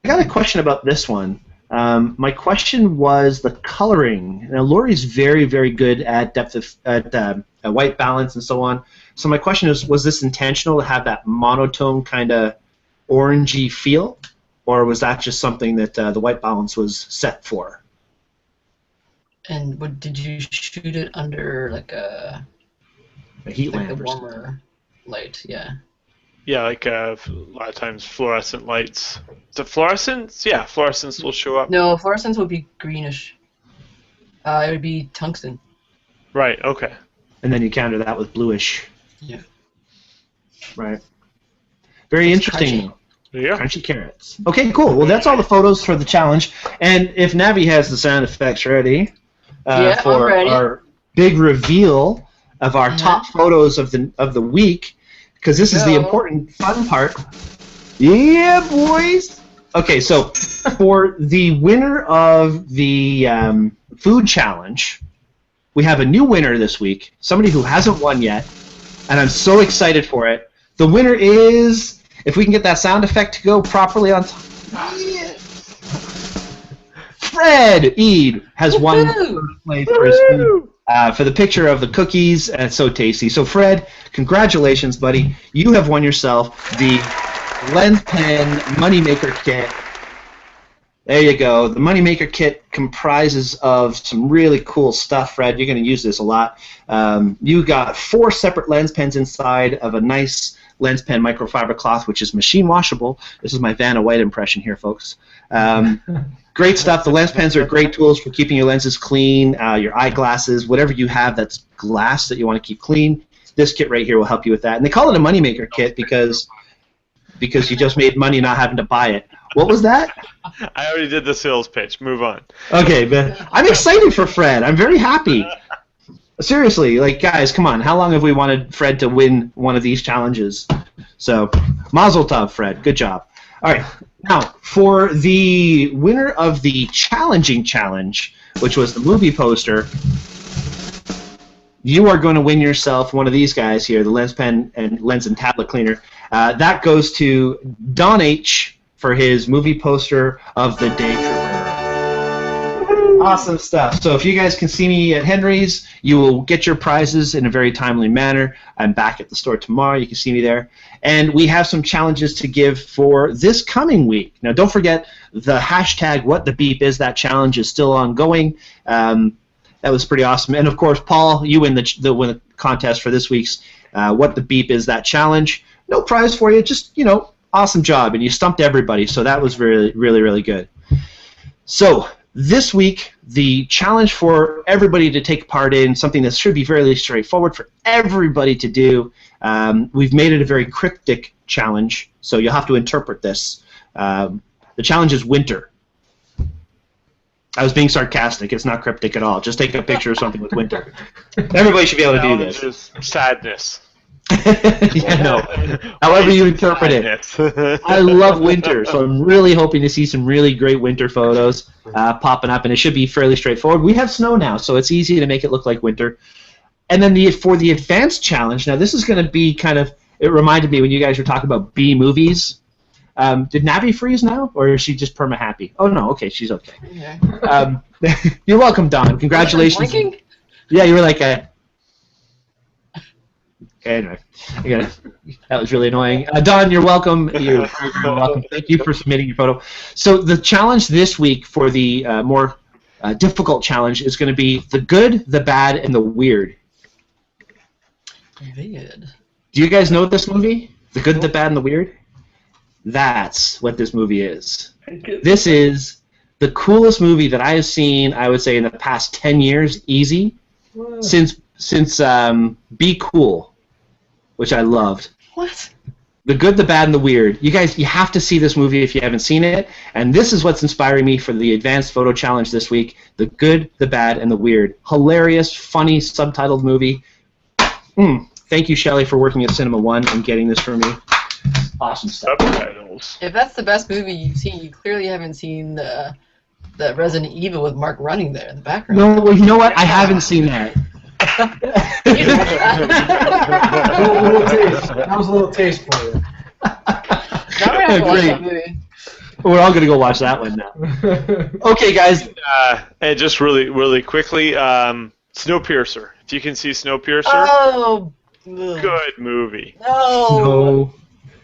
I got a question about this one. My question was the coloring. Now, Lori's very, very good at depth of white balance and so on. So my question is, was this intentional to have that monotone kind of orangey feel, or was that just something that the white balance was set for? And did you shoot it under like a A heat like a lamp or something. warmer light. Yeah. Yeah, like a lot of times fluorescent lights. Is it fluorescence? Yeah, fluorescence will show up. No, fluorescence would be greenish. It would be tungsten. Right. Okay. And then you counter that with bluish. Yeah. Right. Very interesting. Yeah. Crunchy carrots. Okay, cool. Well, that's all the photos for the challenge. And if Navi has the sound effects ready Yeah, for I'm ready. our big reveal of our top photos of the week, because this is the important fun part. Yeah, boys. Okay, so for the winner of the food challenge, we have a new winner this week. Somebody who hasn't won yet, and I'm so excited for it. The winner is, if we can get that sound effect to go properly on time. Fred Eid has won first place for his food, for the picture of the cookies, and it's so tasty. So Fred, congratulations, buddy. You have won yourself the Lens Pen Moneymaker Kit. There you go. The Moneymaker Kit comprises of some really cool stuff, Fred. You're going to use this a lot. You got 4 separate lens pens inside of a nice lens pen microfiber cloth, which is machine washable. This is my Vanna White impression here, folks. Great stuff. The lens pens are great tools for keeping your lenses clean, your eyeglasses, whatever you have that's glass that you want to keep clean. This kit right here will help you with that. And they call it a Moneymaker Kit because you just made money not having to buy it. What was that? I already did the sales pitch. Move on. Okay, but I'm excited for Fred. I'm very happy. Seriously, like, guys, come on. How long have we wanted Fred to win one of these challenges? So, mazel tov, Fred. Good job. All right. Now, for the winner of the challenging challenge, which was the movie poster, you are going to win yourself one of these guys here, the lens pen and lens and tablet cleaner. That goes to Don H. for his movie poster of the Daytripper. Awesome stuff. So if you guys can see me at Henry's, you will get your prizes in a very timely manner. I'm back at the store tomorrow. You can see me there. And we have some challenges to give for this coming week. Now, don't forget the hashtag #WhatTheBeep that challenge is still ongoing. That was pretty awesome. And, of course, Paul, you win the contest for this week's What the Beep is that challenge. No prize for you, just, awesome job. And you stumped everybody, so that was really, really, really good. So this week, the challenge for everybody to take part in, something that should be very straightforward for everybody to do, we've made it a very cryptic challenge, so you'll have to interpret this. The challenge is winter. I was being sarcastic. It's not cryptic at all. Just take a picture of something with winter. Everybody should be able to do this. Is sadness. Yeah, no. However you interpret it. I love winter, so I'm really hoping to see some really great winter photos popping up, and it should be fairly straightforward. We have snow now, so it's easy to make it look like winter. And then for the advanced challenge, now this is going to be kind of, it reminded me when you guys were talking about B movies. Did Navi freeze now, or is she just perma-happy? Oh, no, okay, she's okay. Yeah. You're welcome, Don. Congratulations. Blinking? Yeah, you were like a... Anyway, that was really annoying. Don, you're welcome. You're very, very welcome. Thank you for submitting your photo. So the challenge this week for the more difficult challenge is going to be the good, the bad, and the weird. Weird. Do you guys know this movie? The good, the bad, and the weird? That's what this movie is. This is the coolest movie that I have seen, I would say, in the past 10 years, easy, since Be Cool, which I loved. What? The good, the bad, and the weird. You guys, you have to see this movie if you haven't seen it, and this is what's inspiring me for the Advanced Photo Challenge this week. The good, the bad, and the weird. Hilarious, funny, subtitled movie. Thank you, Shelley, for working at Cinema One and getting this for me. Awesome stuff. Subtitles. If that's the best movie you've seen, you clearly haven't seen the Resident Evil with Mark running there in the background. No, well, you know what? I haven't seen that. That was a little taste for you. Now we have to watch that movie. We're all gonna go watch that one now. Okay, guys. And just really, really quickly, Snowpiercer. If you can see Snowpiercer, Oh. good movie. No.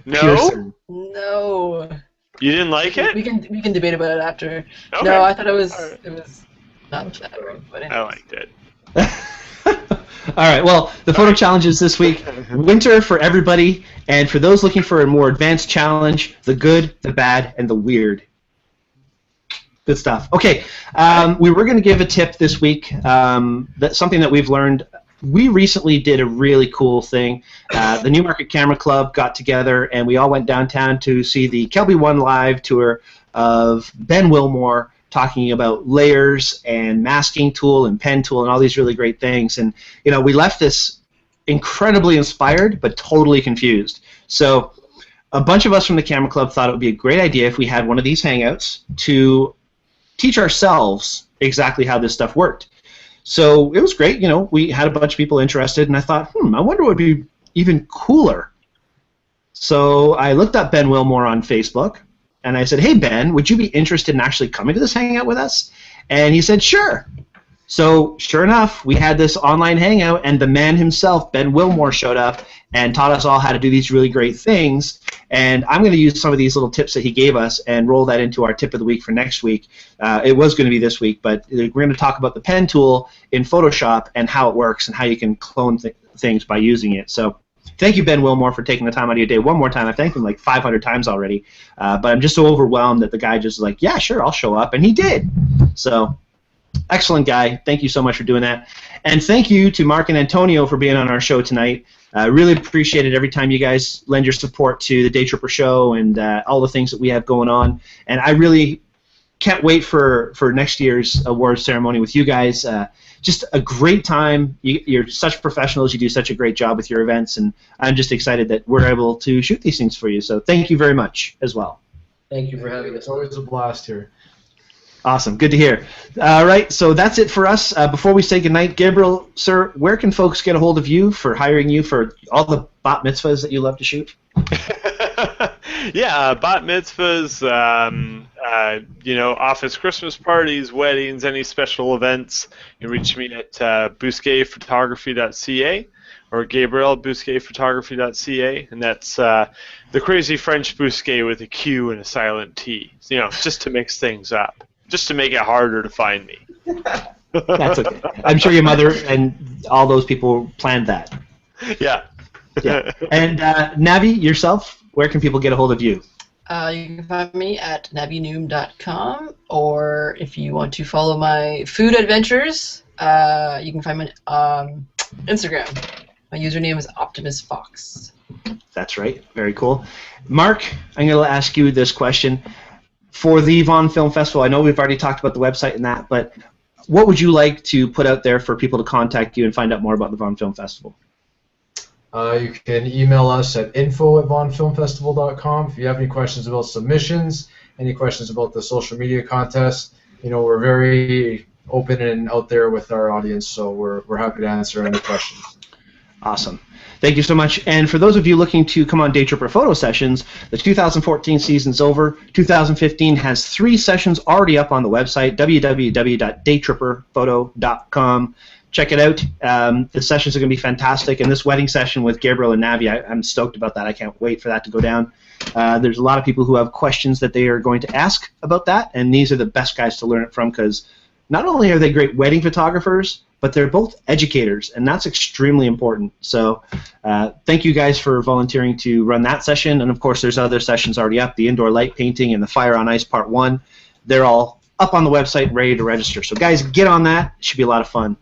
No? Pearson. No. You didn't like it? We can debate about it after. Okay. No, I thought it was All right. it was not that great. But I liked it. All right, well, the photo challenges this week, winter for everybody, and for those looking for a more advanced challenge, the good, the bad, and the weird. Good stuff. Okay, we were going to give a tip this week, that's something that we've learned. We recently did a really cool thing. The Newmarket Camera Club got together, and we all went downtown to see the Kelby One live tour of Ben Wilmore talking about layers and masking tool and pen tool and all these really great things. And we left this incredibly inspired but totally confused. So a bunch of us from the Camera Club thought it would be a great idea if we had one of these hangouts to teach ourselves exactly how this stuff worked. So it was great. We had a bunch of people interested, and I thought, I wonder what would be even cooler. So I looked up Ben Wilmore on Facebook, and I said, hey, Ben, would you be interested in actually coming to this hangout with us? And he said, sure. So sure enough, we had this online hangout, and the man himself, Ben Wilmore, showed up and taught us all how to do these really great things. And I'm going to use some of these little tips that he gave us and roll that into our tip of the week for next week. It was going to be this week, but we're going to talk about the pen tool in Photoshop and how it works and how you can clone things by using it. So thank you, Ben Wilmore, for taking the time out of your day one more time. I've thanked him like 500 times already, but I'm just so overwhelmed that the guy just like, yeah, sure, I'll show up, and he did. So excellent guy. Thank you so much for doing that. And thank you to Mark and Antonio for being on our show tonight. Really appreciate it every time you guys lend your support to the Daytripper Show and all the things that we have going on. And I really can't wait for next year's awards ceremony with you guys. Just a great time. You're such professionals. You do such a great job with your events, and I'm just excited that we're able to shoot these things for you. So thank you very much as well. Thank you for having us. It's always a blast here. Awesome. Good to hear. All right, so that's it for us. Before we say goodnight, Gabriel, sir, where can folks get a hold of you for hiring you for all the bat mitzvahs that you love to shoot? Yeah, bat mitzvahs, office Christmas parties, weddings, any special events. You can reach me at bousquetphotography.ca or gabrielbousquetphotography.ca, and that's the crazy French Bousquet with a Q and a silent T, just to mix things up. Just to make it harder to find me. That's okay. I'm sure your mother and all those people planned that. Yeah. Yeah. And Navi, yourself, where can people get a hold of you? You can find me at navinhum.com, or if you want to follow my food adventures, you can find me on Instagram. My username is OptimusFox. That's right. Very cool. Mark, I'm going to ask you this question. For the Vaughan Film Festival, I know we've already talked about the website and that, but what would you like to put out there for people to contact you and find out more about the Vaughan Film Festival? You can email us at info@vaughanfilmfestival.com if you have any questions about submissions, any questions about the social media contest. We're very open and out there with our audience, so we're happy to answer any questions. Awesome. Thank you so much. And for those of you looking to come on Daytripper Photo Sessions, the 2014 season's over. 2015 has 3 sessions already up on the website, www.daytripperphoto.com. Check it out. The sessions are going to be fantastic. And this wedding session with Gabriel and Navi, I'm stoked about that. I can't wait for that to go down. There's a lot of people who have questions that they are going to ask about that, and these are the best guys to learn it from, because not only are they great wedding photographers, but they're both educators, and that's extremely important. So thank you guys for volunteering to run that session, and of course there's other sessions already up, the indoor light painting and the Fire on Ice Part 1. They're all up on the website ready to register. So guys, get on that. It should be a lot of fun.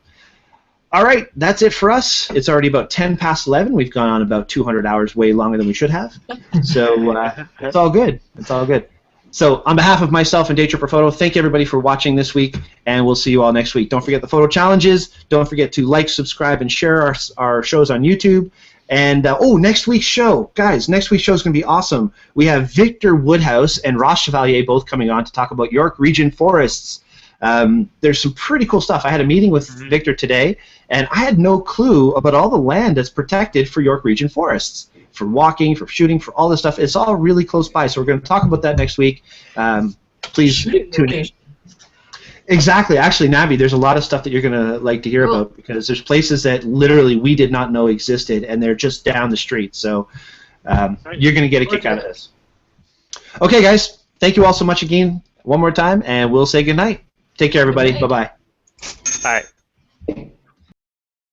All right, that's it for us. It's already about 10 past 11. We've gone on about 200 hours, way longer than we should have. So it's all good. It's all good. So on behalf of myself and Daytripper Photo, thank everybody for watching this week, and we'll see you all next week. Don't forget the photo challenges. Don't forget to like, subscribe, and share our shows on YouTube. And, next week's show. Guys, next week's show is going to be awesome. We have Victor Woodhouse and Ross Chevalier both coming on to talk about York Region forests. There's some pretty cool stuff. I had a meeting with Victor today, and I had no clue about all the land that's protected for York Region forests. For walking, for shooting, for all this stuff. It's all really close by, so we're going to talk about that next week. Please tune in. Exactly. Actually, Navi, there's a lot of stuff that you're going to like to hear about, because there's places that literally we did not know existed, and they're just down the street. So you're going to get a kick out of this. Okay, guys. Thank you all so much again one more time, and we'll say goodnight. Take care, everybody. Bye-bye. Bye.